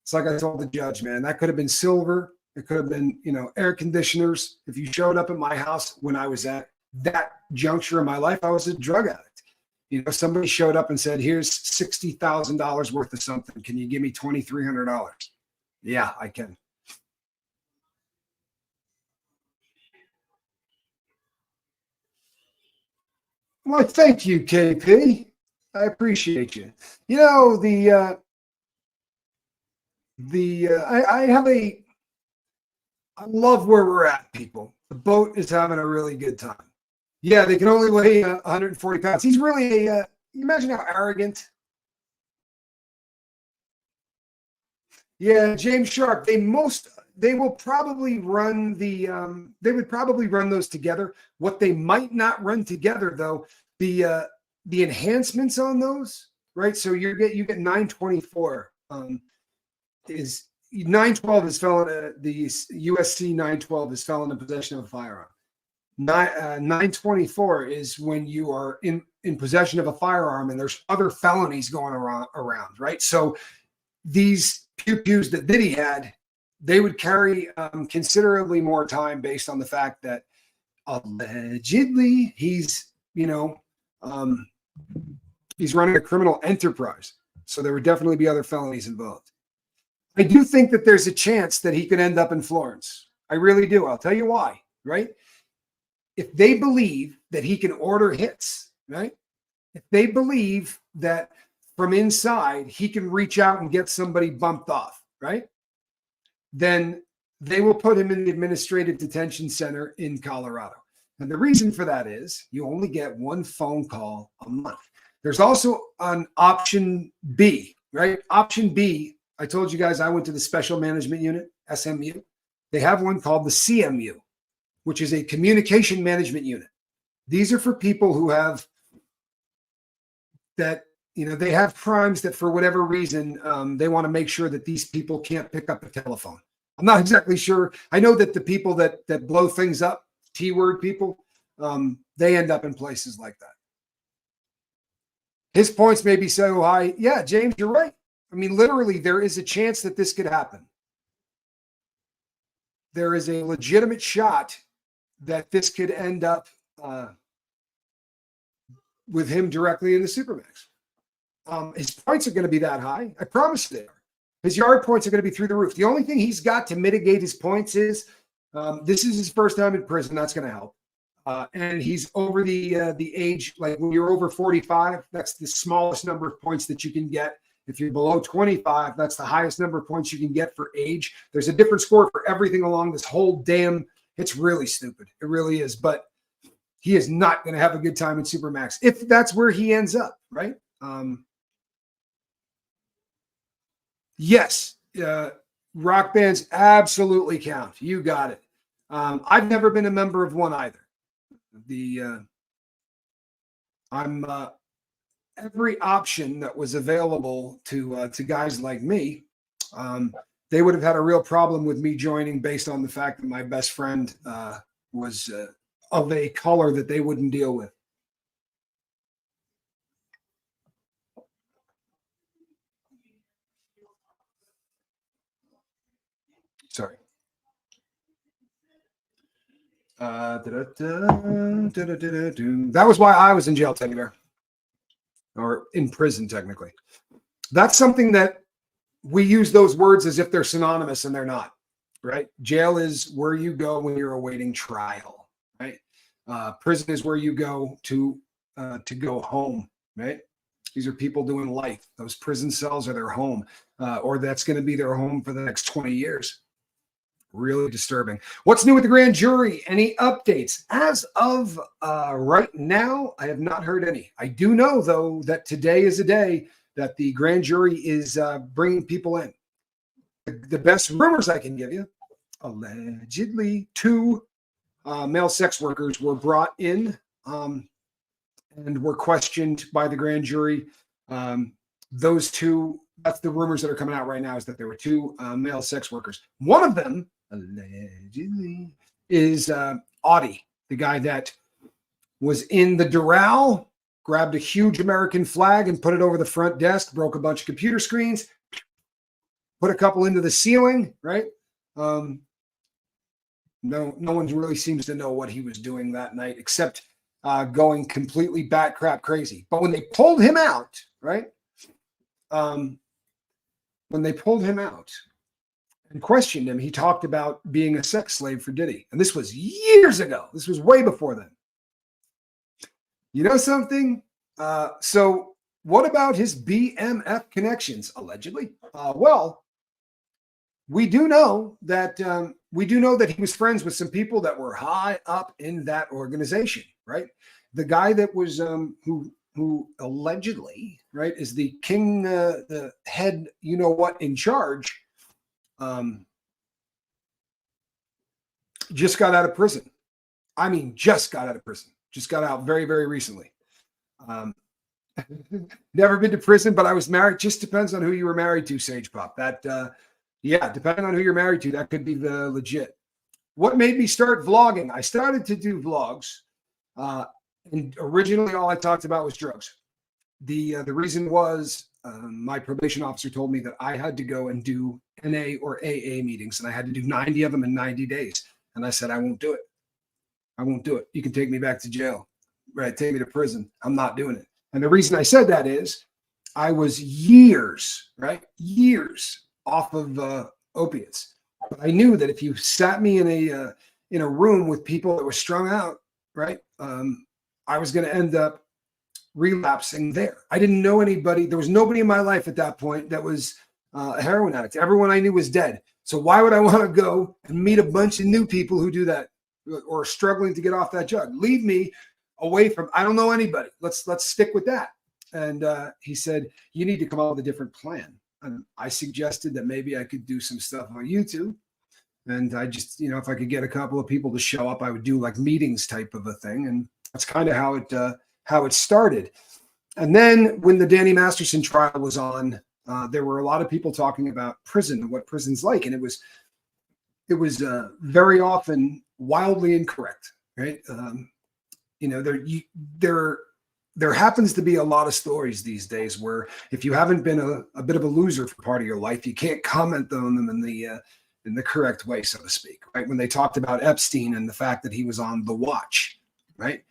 It's like I told the judge, man, that could have been silver. It could have been, air conditioners. If you showed up at my house when I was at that juncture in my life, I was a drug addict. Somebody showed up and said, here's $60,000 worth of something. Can you give me $2,300? Yeah, I can. Well, thank you, KP. I appreciate you. I love where we're at, people. The boat is having a really good time. Yeah, they can only weigh 140 pounds. He's really imagine how arrogant. Yeah, James Sharp. They will probably run they would probably run those together. What they might not run together though, the enhancements on those, right? So you get 924 is 912 is felon, the USC 912 is felon in possession of a firearm. 924 is when you are in possession of a firearm and there's other felonies going around, right? So these pew-pews that Diddy had, they would carry considerably more time based on the fact that allegedly he's running a criminal enterprise. So there would definitely be other felonies involved. I do think that there's a chance that he could end up in Florence. I really do. I'll tell you why, right? If they believe that he can order hits, right? If they believe that from inside he can reach out and get somebody bumped off, right? Then they will put him in the administrative detention center in Colorado. And the reason for that is you only get one phone call a month. There's also an option B, right? Option B, I told you guys I went to the Special Management Unit, SMU. They have one called the CMU, which is a communication management unit. These are for people who have that, they have crimes that for whatever reason, they want to make sure that these people can't pick up a telephone. I'm not exactly sure. I know that the people that blow things up, T-word people, they end up in places like that. His points may be so high. Yeah, James, you're right. I mean, literally, there is a chance that this could happen. There is a legitimate shot that this could end up with him directly in the Supermax. His points are going to be that high. I promise you they are. His yard points are going to be through the roof. The only thing he's got to mitigate his points is this is his first time in prison. That's going to help. And he's over the age, like when you're over 45, that's the smallest number of points that you can get. If you're below 25, that's the highest number of points you can get for age. There's a different score for everything along this whole damn, it's really stupid. It really is. But he is not going to have a good time in Supermax if that's where he ends up, right? Yes, rock bands absolutely count. You got it. I've never been a member of one either. I'm every option that was available to guys like me. They would have had a real problem with me joining based on the fact that my best friend was of a color that they wouldn't deal with. Sorry. That was why I was in jail, Teddy Bear, or in prison, technically. That's something that we use those words as if they're synonymous, and they're not, right? Jail is where you go when you're awaiting trial, right? Prison is where you go to go home, right? These are people doing life. Those prison cells are their home, or that's going to be their home for the next 20 years. Really disturbing. What's new with the grand jury? Any updates? As of right now, I have not heard any. I do know, though, that today is a day that the grand jury is bringing people in. The best rumors I can give you, allegedly, 2 male sex workers were brought in and were questioned by the grand jury. Those 2, that's the rumors that are coming out right now, is that there were 2 male sex workers. One of them, allegedly, is Audie, the guy that was in the Doral, grabbed a huge American flag and put it over the front desk, broke a bunch of computer screens, put a couple into the ceiling, right? No one really seems to know what he was doing that night, except going completely bat crap crazy. But when they pulled him out, right? When they pulled him out and questioned him, he talked about being a sex slave for Diddy. And this was years ago. This was way before then. You know something? So what about his BMF connections, allegedly? Well, we do know that he was friends with some people that were high up in that organization, right? The guy that was who allegedly, right, is the king, the head, you know what, in charge, just got out of prison. I mean, just got out of prison. Just got out very, very recently. Never been to prison, but I was married. Just depends on who you were married to, Sage Pop. That, yeah, depending on who you're married to, that could be the legit. What made me start vlogging? I started to do vlogs. And originally, all I talked about was drugs. The reason was my probation officer told me that I had to go and do NA or AA meetings, and I had to do 90 of them in 90 days. And I said, I won't do it. I won't do it. You can take me back to jail, right? Take me to prison. I'm not doing it. And the reason I said that is I was years, right? Years off of opiates. But I knew that if you sat me in a room with people that were strung out, right? I was going to end up relapsing there. I didn't know anybody. There was nobody in my life at that point that was a heroin addict. Everyone I knew was dead. So why would I want to go and meet a bunch of new people who do that or struggling to get off that drug? Leave me away from, I don't know anybody. Let's stick with that. And he said, you need to come up with a different plan. And I suggested that maybe I could do some stuff on YouTube. And I just, if I could get a couple of people to show up, I would do like meetings type of a thing. And that's kind of how it started. And then when the Danny Masterson trial was on, there were a lot of people talking about prison and what prison's like. And it was very often wildly incorrect, right? There happens to be a lot of stories these days where if you haven't been a bit of a loser for part of your life, you can't comment on them in the correct way, so to speak, right? When they talked about Epstein and the fact that he was on the watch, right?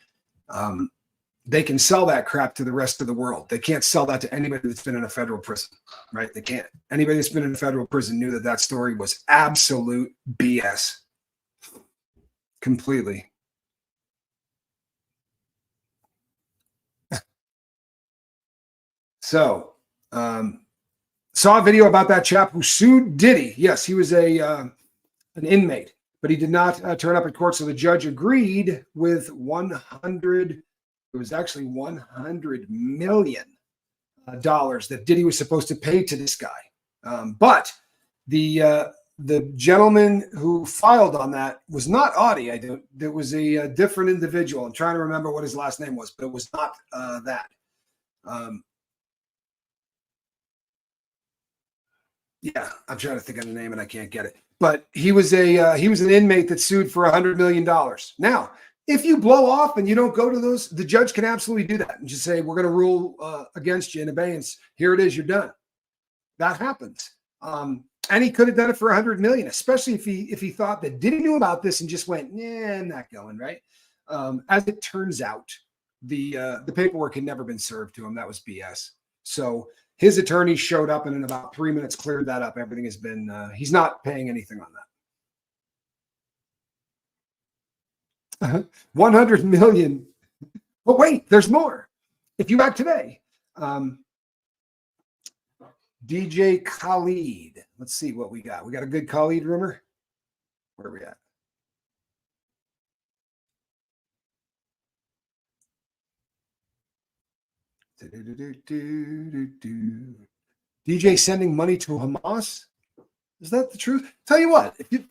They can sell that crap to the rest of the world. They can't sell that to anybody that's been in a federal prison, right? They can't. Anybody that's been in a federal prison knew that story was absolute BS. Completely. So, saw a video about that chap who sued Diddy. Yes, he was an inmate, but he did not turn up at court. So the judge agreed with 100. It was actually 100 million dollars that Diddy was supposed to pay to this guy. But the gentleman who filed on that was not Audie. There was a different individual. I'm trying to remember what his last name was, but it was not that. Yeah, I'm trying to think of the name and I can't get it. But he was an inmate that sued for $100 million. Now, if you blow off and you don't go to those, the judge can absolutely do that and just say, we're going to rule against you in abeyance. Here it is, you're done. That happens. And he could have done it for $100 million, especially if he thought that Diddy knew about this and just went, yeah, I'm not going, right? As it turns out, the paperwork had never been served to him. That was BS. So his attorney showed up and in about 3 minutes cleared that up. Everything has been, he's not paying anything on that. 100 million. But wait, there's more. If you act today, DJ Khalid. Let's see what we got. We got a good Khalid rumor. Where are we at? DJ sending money to Hamas. Is that the truth? Tell you what, if you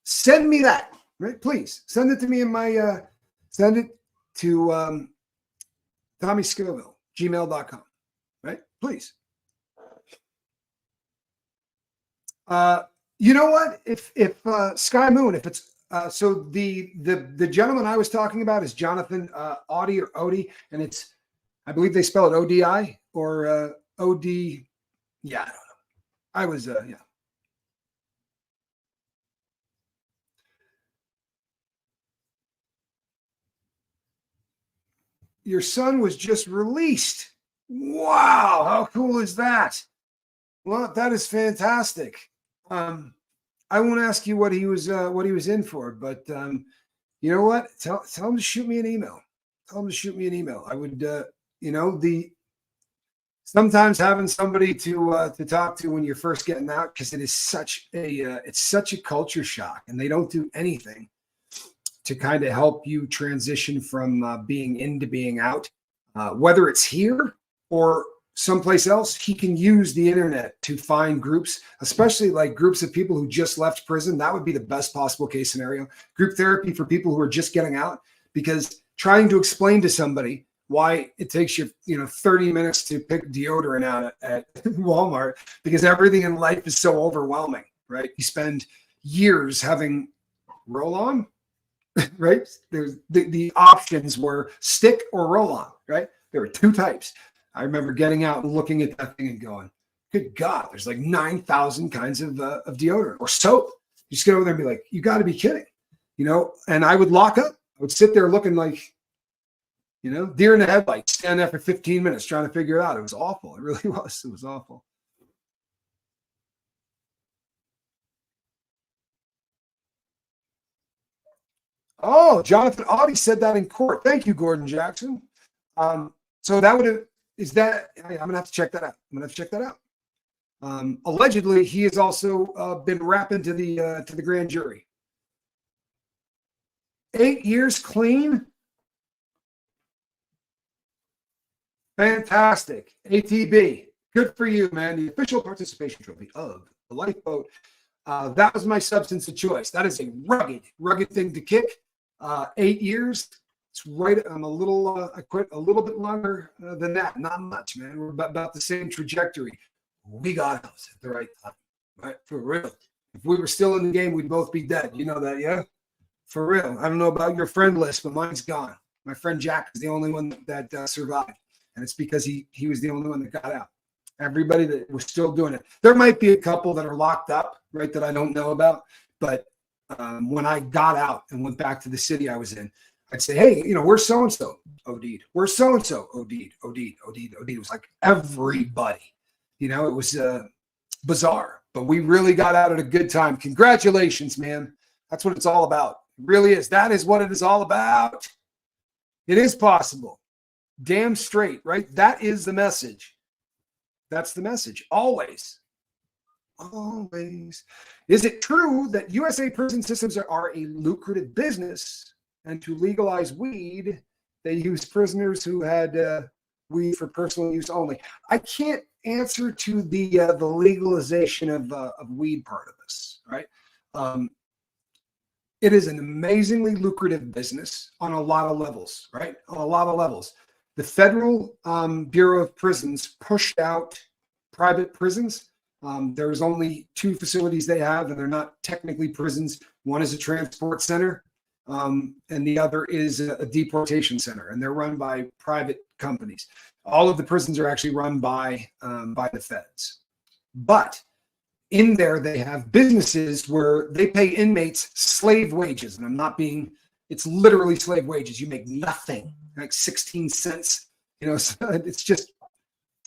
send me that, right? Please send it to me in my send it to Tommy Scoville, gmail.com. Right? Please. You know what? If Sky Moon, if it's so the gentleman I was talking about is Jonathan Audie or Odie, and it's, I believe they spell it ODI or OD. Yeah, I don't know. I was yeah. Your son was just released. Wow, how cool is that? Well, that is fantastic. I won't ask you what he was in for, but you know what? Tell him to shoot me an email. Tell him to shoot me an email. I would, you know, sometimes having somebody to talk to when you're first getting out, because it is such a culture shock, and they don't do anything to kind of help you transition from being in to being out, whether it's here or someplace else. He can use the internet to find groups, especially like groups of people who just left prison. That would be the best possible case scenario. Group therapy for people who are just getting out, because trying to explain to somebody why it takes you, 30 minutes to pick deodorant out at Walmart, because everything in life is so overwhelming, right? You spend years having roll-on, right? There's the options were stick or roll-on, right? There were two types. I remember getting out and looking at that thing and going, good God, there's like 9,000 kinds of deodorant or soap. You just get over there and be like, you got to be kidding, and I would lock up. I would sit there looking like, deer in the headlights, stand there for 15 minutes trying to figure it out. It was awful. It really was. It was awful. Oh, Jonathan Audie said that in court. Thank you, Gordon Jackson. So that would have, is that, I'm going to have to check that out. Allegedly, he has also been rapping to the grand jury. 8 years clean. Fantastic. ATB. Good for you, man. The official participation trophy of the Lifeboat. That was my substance of choice. That is a rugged thing to kick. 8 years. It's right. I'm a little, I quit a little bit longer than that. Not much, man. We're about the same trajectory. We got us at the right time, right? For real. If we were still in the game, we'd both be dead. You know that, yeah? For real. I don't know about your friend list, but mine's gone. My friend Jack is the only one that survived. And it's because he was the only one that got out. Everybody that was still doing it. There might be a couple that are locked up, right, that I don't know about. But when I got out and went back to the city I was in, I'd say, hey, where's so-and-so? OD'd. Where's so-and-so? OD'd. It was like everybody. It was bizarre. But we really got out at a good time. Congratulations, man. That's what it's all about. It really is. That is what it is all about. It is possible. Damn straight, right? That is the message. That's the message. Always. Always. Is it true that USA prison systems are a lucrative business, and to legalize weed, they use prisoners who had weed for personal use only. I can't answer to the legalization of weed part of this, right? It is an amazingly lucrative business on a lot of levels, right? On a lot of levels. The Federal Bureau of Prisons pushed out private prisons. There's only 2 facilities they have, and they're not technically prisons. One is a transport center, and the other is a deportation center, and they're run by private companies. All of the prisons are actually run by the feds. But in there, they have businesses where they pay inmates slave wages. And I'm not being, it's literally slave wages. You make nothing, like 16 cents. You know, so it's just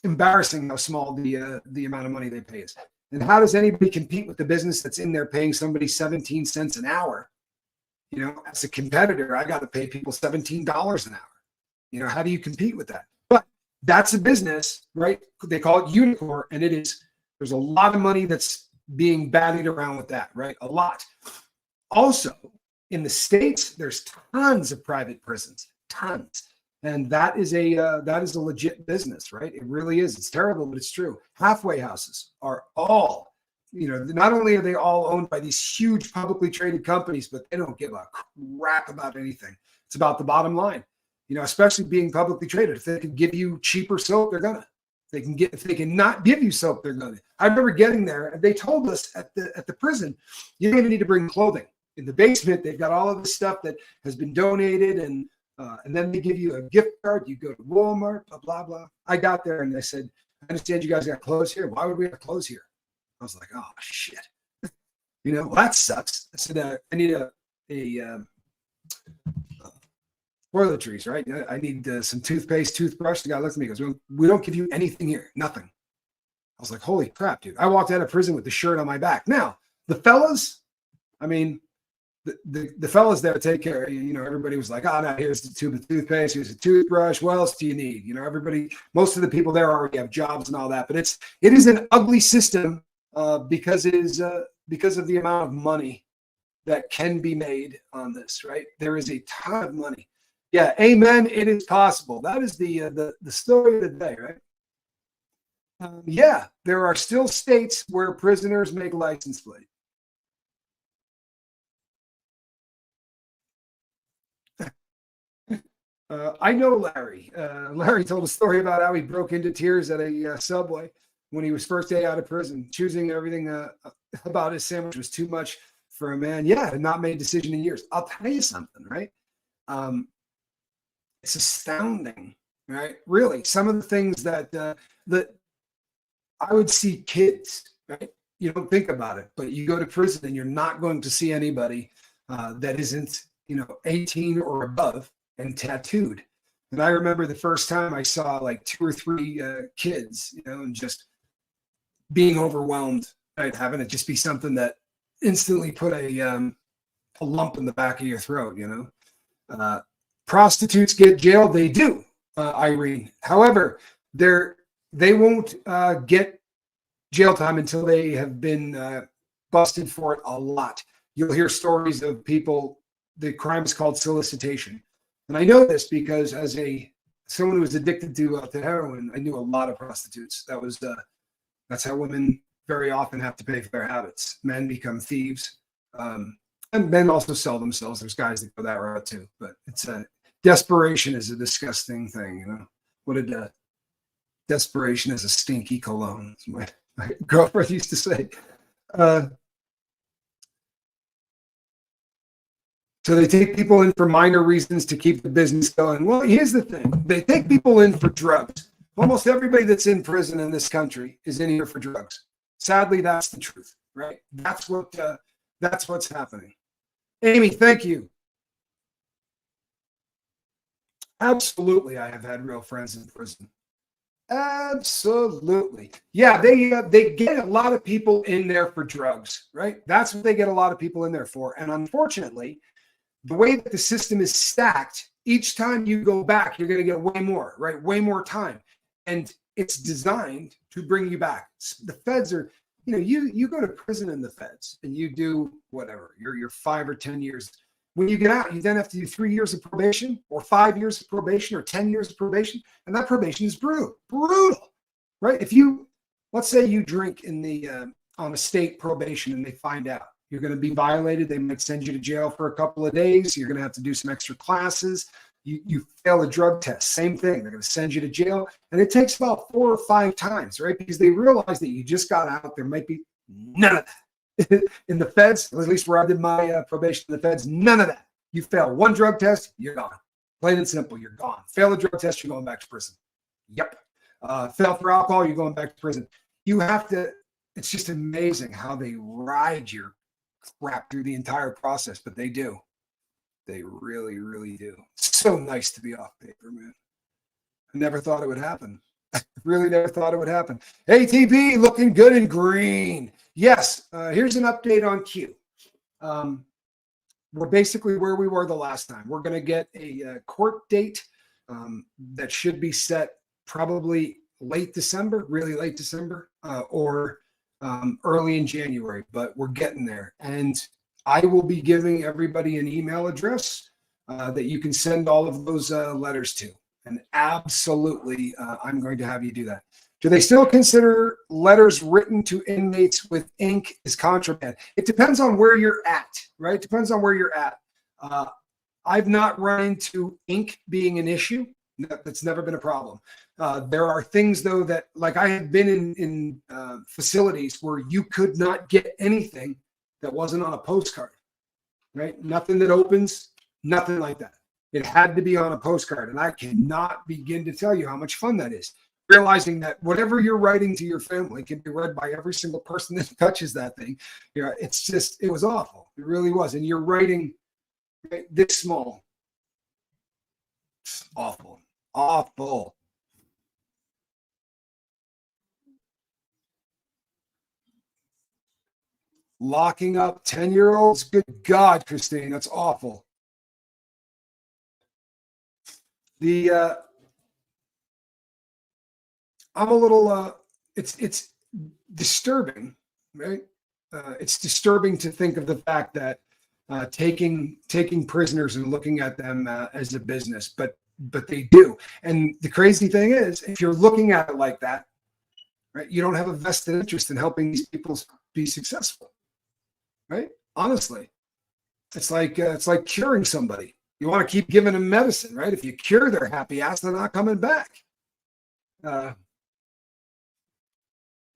embarrassing how small the amount of money they pay is. And how does anybody compete with the business that's in there paying somebody 17 cents an hour? You know, as a competitor, I got to pay people $17 an hour. You know, how do you compete with that? But that's a business, right? They call it unicorn, and it is. There's a lot of money that's being bandied around with that, right? A lot. Also, in the States, there's tons of private prisons, tons. And that is a legit business, right? It really is. It's terrible, but it's true. Halfway houses are all, you know, not only are they all owned by these huge publicly traded companies, but they don't give a crap about anything. It's about the bottom line, you know, especially being publicly traded. If they can give you cheaper soap, they're gonna. If they can not give you soap, they're gonna. I remember getting there, and they told us at the prison, you don't even need to bring clothing. In the basement, they've got all of the stuff that has been donated, and then they give you a gift card. You go to Walmart, blah blah blah. I got there, and they said, "I understand you guys got clothes here. Why would we have clothes here?" I was like, "Oh shit, you know, well, that sucks." I said, "I need a toiletries, right? I need some toothpaste, toothbrush." The guy looked at me and goes, "We don't give you anything here, nothing." I was like, holy crap, dude. I walked out of prison with the shirt on my back. Now, the fellas, I mean, the fellas there take care of you. You know, everybody was like, "Oh, no, here's the tube of toothpaste, here's a toothbrush. What else do you need?" You know, everybody, most of the people there already have jobs and all that. But it is an ugly system because it is because of the amount of money that can be made on this, right? There is a ton of money. Yeah, amen. It is possible. That is the story of the day, right? Yeah, there are still states where prisoners make license plate. I know Larry. Larry told a story about how he broke into tears at a Subway when he was first day out of prison. Choosing everything about his sandwich was too much for a man. Yeah, had not made a decision in years. I'll tell you something, right? It's astounding, right? Really, some of the things that I would see kids, right? You don't think about it, but you go to prison and you're not going to see anybody that isn't, you know, 18 or above and tattooed. And I remember the first time I saw like 2 or 3 kids, you know, and just being overwhelmed, right? Having it just be something that instantly put a lump in the back of your throat, you know. Prostitutes get jailed. They do, Irene. However, they won't get jail time until they have been busted for it a lot. You'll hear stories of people, the crime is called solicitation. And I know this because as someone who was addicted to heroin, I knew a lot of prostitutes. That's how women very often have to pay for their habits. Men become thieves. And men also sell themselves. There's guys that go that route too. But desperation is a disgusting thing, you know. What did desperation is a stinky cologne, my girlfriend used to say. So they take people in for minor reasons to keep the business going. Well, here's the thing. They take people in for drugs. Almost everybody that's in prison in this country is in here for drugs. Sadly, that's the truth, right? That's what's happening. Amy, thank you. Absolutely, I have had real friends in prison. Absolutely. Yeah, they get a lot of people in there for drugs, right? That's what they get a lot of people in there for. And unfortunately, the way that the system is stacked, each time you go back, you're going to get way more, right? Way more time. And it's designed to bring you back. The feds are, you know, you go to prison in the feds and you do whatever, you're 5 or 10 years. When you get out, you then have to do 3 years of probation or 5 years of probation or 10 years of probation. And that probation is brutal, right? If you, let's say you drink in the, on a state probation and they find out you're going to be violated. They might send you to jail for a couple of days. You're going to have to do some extra classes. You fail a drug test, same thing. They're going to send you to jail. And it takes about 4 or 5 times, right? Because they realize that you just got out. There might be none of that. In the feds, at least where I did my probation in the feds, none of that. You fail one drug test, you're gone. Plain and simple, you're gone. Fail a drug test, you're going back to prison. Yep. Fail for alcohol, you're going back to prison. You have to, it's just amazing how they ride your crap through the entire process, but they do. They really, really do. It's so nice to be off paper, man. I never thought it would happen. I really never thought it would happen. ATP looking good and green. Yes, here's an update on Q. We're basically where we were the last time. We're going to get a court date that should be set probably late December, really late December, or early in January, but we're getting there. And I will be giving everybody an email address that you can send all of those letters to. And absolutely, I'm going to have you do that. Do they still consider letters written to inmates with ink as contraband? It depends on where you're at, right? It depends on where you're at. I've not run into ink being an issue. That's never been a problem. There are things, though, that, like, I have been in facilities where you could not get anything that wasn't on a postcard, right? Nothing that opens, nothing like that. It had to be on a postcard. And I cannot begin to tell you how much fun that is. Realizing that whatever you're writing to your family can be read by every single person that touches that thing. You know, it's just, it was awful. It really was. And you're writing this small. It's awful. Awful. Locking up 10-year-olds. Good God, Christine, that's awful. I'm a little, it's disturbing, right? It's disturbing to think of the fact that taking prisoners and looking at them as a business, but they do. And the crazy thing is, if you're looking at it like that, right, you don't have a vested interest in helping these people be successful, right? Honestly, it's like curing somebody. You want to keep giving them medicine, right? If you cure their happy ass, they're not coming back.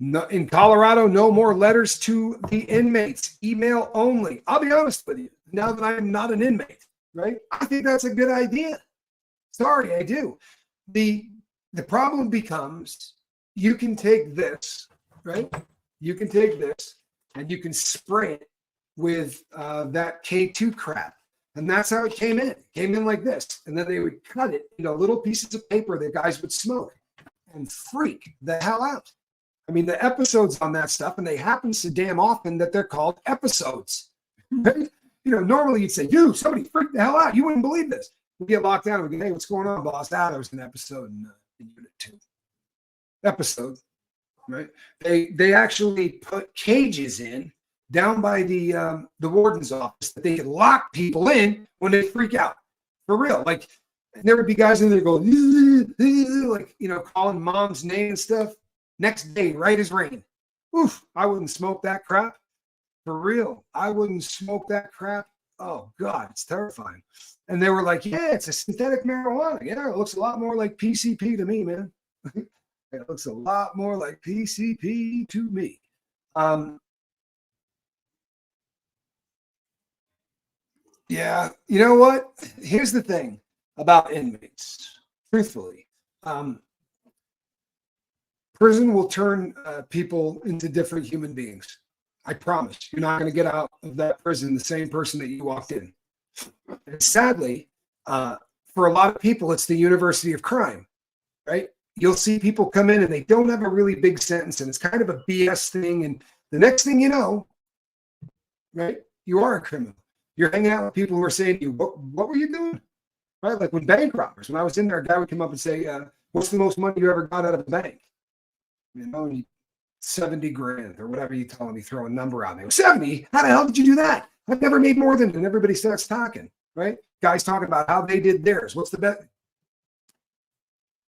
No, in Colorado, no more letters to the inmates, email only. I'll be honest with you, now that I'm not an inmate, right? I think that's a good idea. Sorry, I do. The problem becomes, you can take this, right? You can take this and you can spray it with that K2 crap. And that's how it came in. It came in like this. And then they would cut it, little pieces of paper that guys would smoke and freak the hell out. I mean, the episodes on that stuff, and they happen so damn often that they're called episodes. Right? Normally you'd say, dude, somebody freaked the hell out. You wouldn't believe this. We get locked down and we go, hey, what's going on, boss? There was an episode in Unit 2. Episode, right? They actually put cages in down by the warden's office that they could lock people in when they freak out. For real. Like, there would be guys in there going, like, calling mom's name and stuff. Next day, right as rain. Oof, I wouldn't smoke that crap. For real. I wouldn't smoke that crap. Oh, God, it's terrifying. And they were like, yeah, it's a synthetic marijuana. Yeah, it looks a lot more like PCP to me, man. It looks a lot more like PCP to me. Yeah, you know what? Here's the thing about inmates. Truthfully, prison will turn people into different human beings. I promise. You're not going to get out of that prison the same person that you walked in. And sadly, for a lot of people, it's the university of crime, right? You'll see people come in and they don't have a really big sentence, and it's kind of a BS thing. And the next thing you know, right, you are a criminal. You're hanging out with people who are saying to you, what were you doing? Right? Like when bank robbers, when I was in there, a guy would come up and say, what's the most money you ever got out of a bank? And 70 grand or whatever you tell me, throw a number out there. 70? How the hell did you do that? I've never made more than, and everybody starts talking, right? Guys talking about how they did theirs. What's the bet?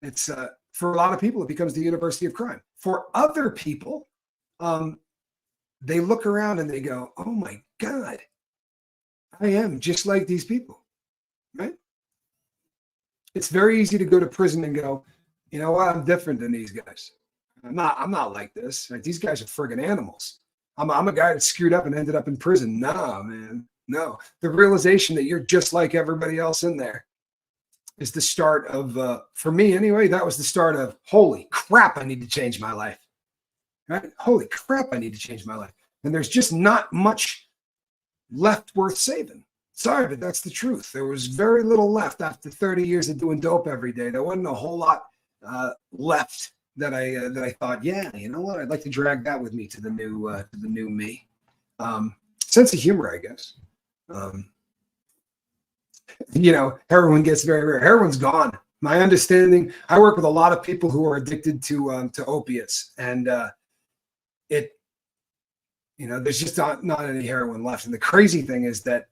It's for a lot of people, it becomes the university of crime. For other people, they look around and they go, oh my God, I am just like these people, right? It's very easy to go to prison and go, you know what? I'm different than these guys. I'm not like this. Right? These guys are friggin' animals. I'm a guy that screwed up and ended up in prison. No, man. No. The realization that you're just like everybody else in there is the start of, for me anyway, that was the start of, holy crap, I need to change my life. Right? Holy crap, I need to change my life. And there's just not much left worth saving. Sorry, but that's the truth. There was very little left after 30 years of doing dope every day. There wasn't a whole lot left that I thought, yeah, you know what? I'd like to drag that with me to the new me. Sense of humor, I guess. Heroin gets very rare. Heroin's gone. My understanding, I work with a lot of people who are addicted to opiates, and there's just not any heroin left. And the crazy thing is that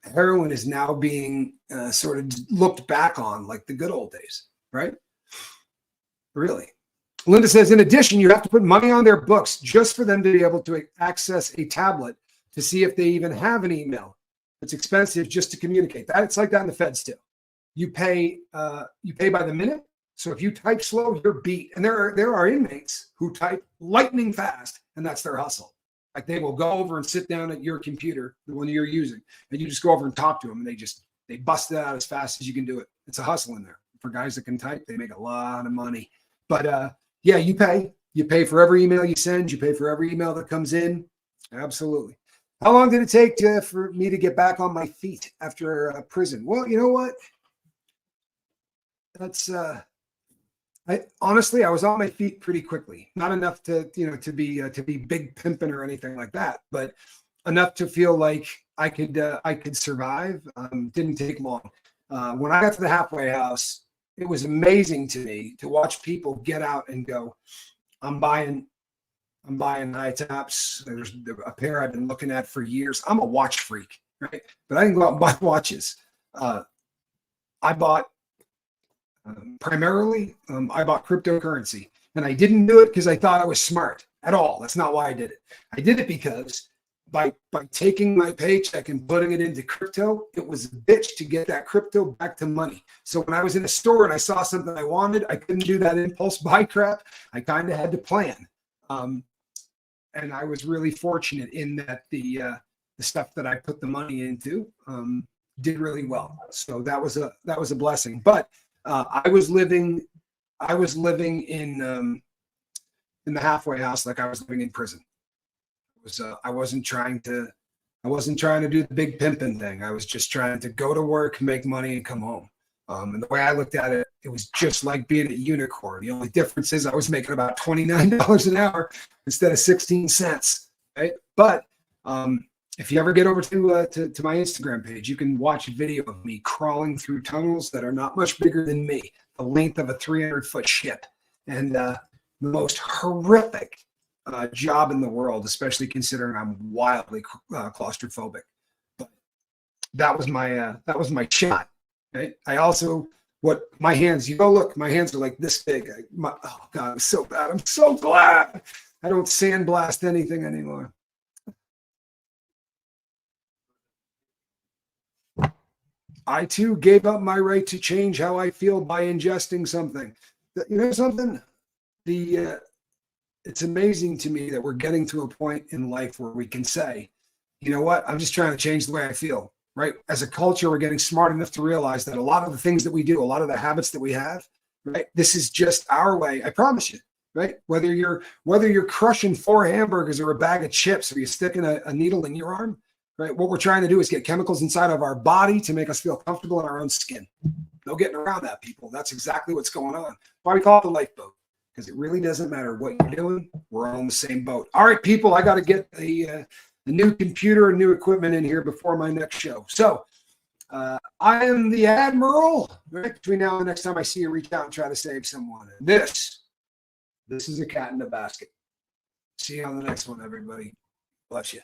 heroin is now being sort of looked back on like the good old days, right? Really. Linda says, in addition, you have to put money on their books just for them to be able to access a tablet to see if they even have an email. It's expensive just to communicate. It's like that in the feds too. You pay by the minute. So if you type slow, you're beat. And there are inmates who type lightning fast, and that's their hustle. Like they will go over and sit down at your computer, the one you're using, and you just go over and talk to them, and they bust it out as fast as you can do it. It's a hustle in there. For guys that can type, they make a lot of money. But yeah, you pay for every email you send. You pay for every email that comes in. Absolutely. How long did it take for me to get back on my feet after prison? Well, you know what? That's honestly, I was on my feet pretty quickly. Not enough to be big pimping or anything like that, but enough to feel like I could survive. Didn't take long. When I got to the halfway house, it was amazing to me to watch people get out and go, I'm buying high tops. There's a pair I've been looking at for years. I'm a watch freak, right? But I didn't go out and buy watches. I bought primarily, I bought cryptocurrency, and I didn't do it because I thought I was smart at all. That's not why I did it. I did it because by taking my paycheck and putting it into crypto, it was a bitch to get that crypto back to money. So when I was in a store and I saw something I wanted, I couldn't do that impulse buy crap. I kind of had to plan. And I was really fortunate in that the stuff that I put the money into did really well. So that was a blessing. But I was living in the halfway house like I was living in prison. I wasn't trying to do the big pimping thing. I was just trying to go to work, make money, and come home. And the way I looked at it, it was just like being at Unicorn. The only difference is I was making about $29 an hour instead of 16 cents. Right? But if you ever get over to my Instagram page, you can watch a video of me crawling through tunnels that are not much bigger than me, the length of a 300-foot ship, and the most horrific job in the world, especially considering I'm wildly claustrophobic. But that was my shot. Right? I also, my hands, look, my hands are like this big. Oh God, I'm so bad. I'm so glad I don't sandblast anything anymore. I too gave up my right to change how I feel by ingesting something. You know something? It's amazing to me that we're getting to a point in life where we can say, you know what? I'm just trying to change the way I feel. Right? As a culture, we're getting smart enough to realize that a lot of the things that we do, a lot of the habits that we have, right? This is just our way. I promise you, right? Whether you're crushing 4 hamburgers or a bag of chips, or you're sticking a needle in your arm, right? What we're trying to do is get chemicals inside of our body to make us feel comfortable in our own skin. No getting around that, people. That's exactly what's going on. Why we call it the lifeboat, because it really doesn't matter what you're doing. We're all in the same boat. All right, people, I got to get a new computer and new equipment in here before my next show. So I am the Admiral. Right? Between now and the next time I see you, reach out and try to save someone. This is a cat in a basket. See you on the next one, everybody. Bless you.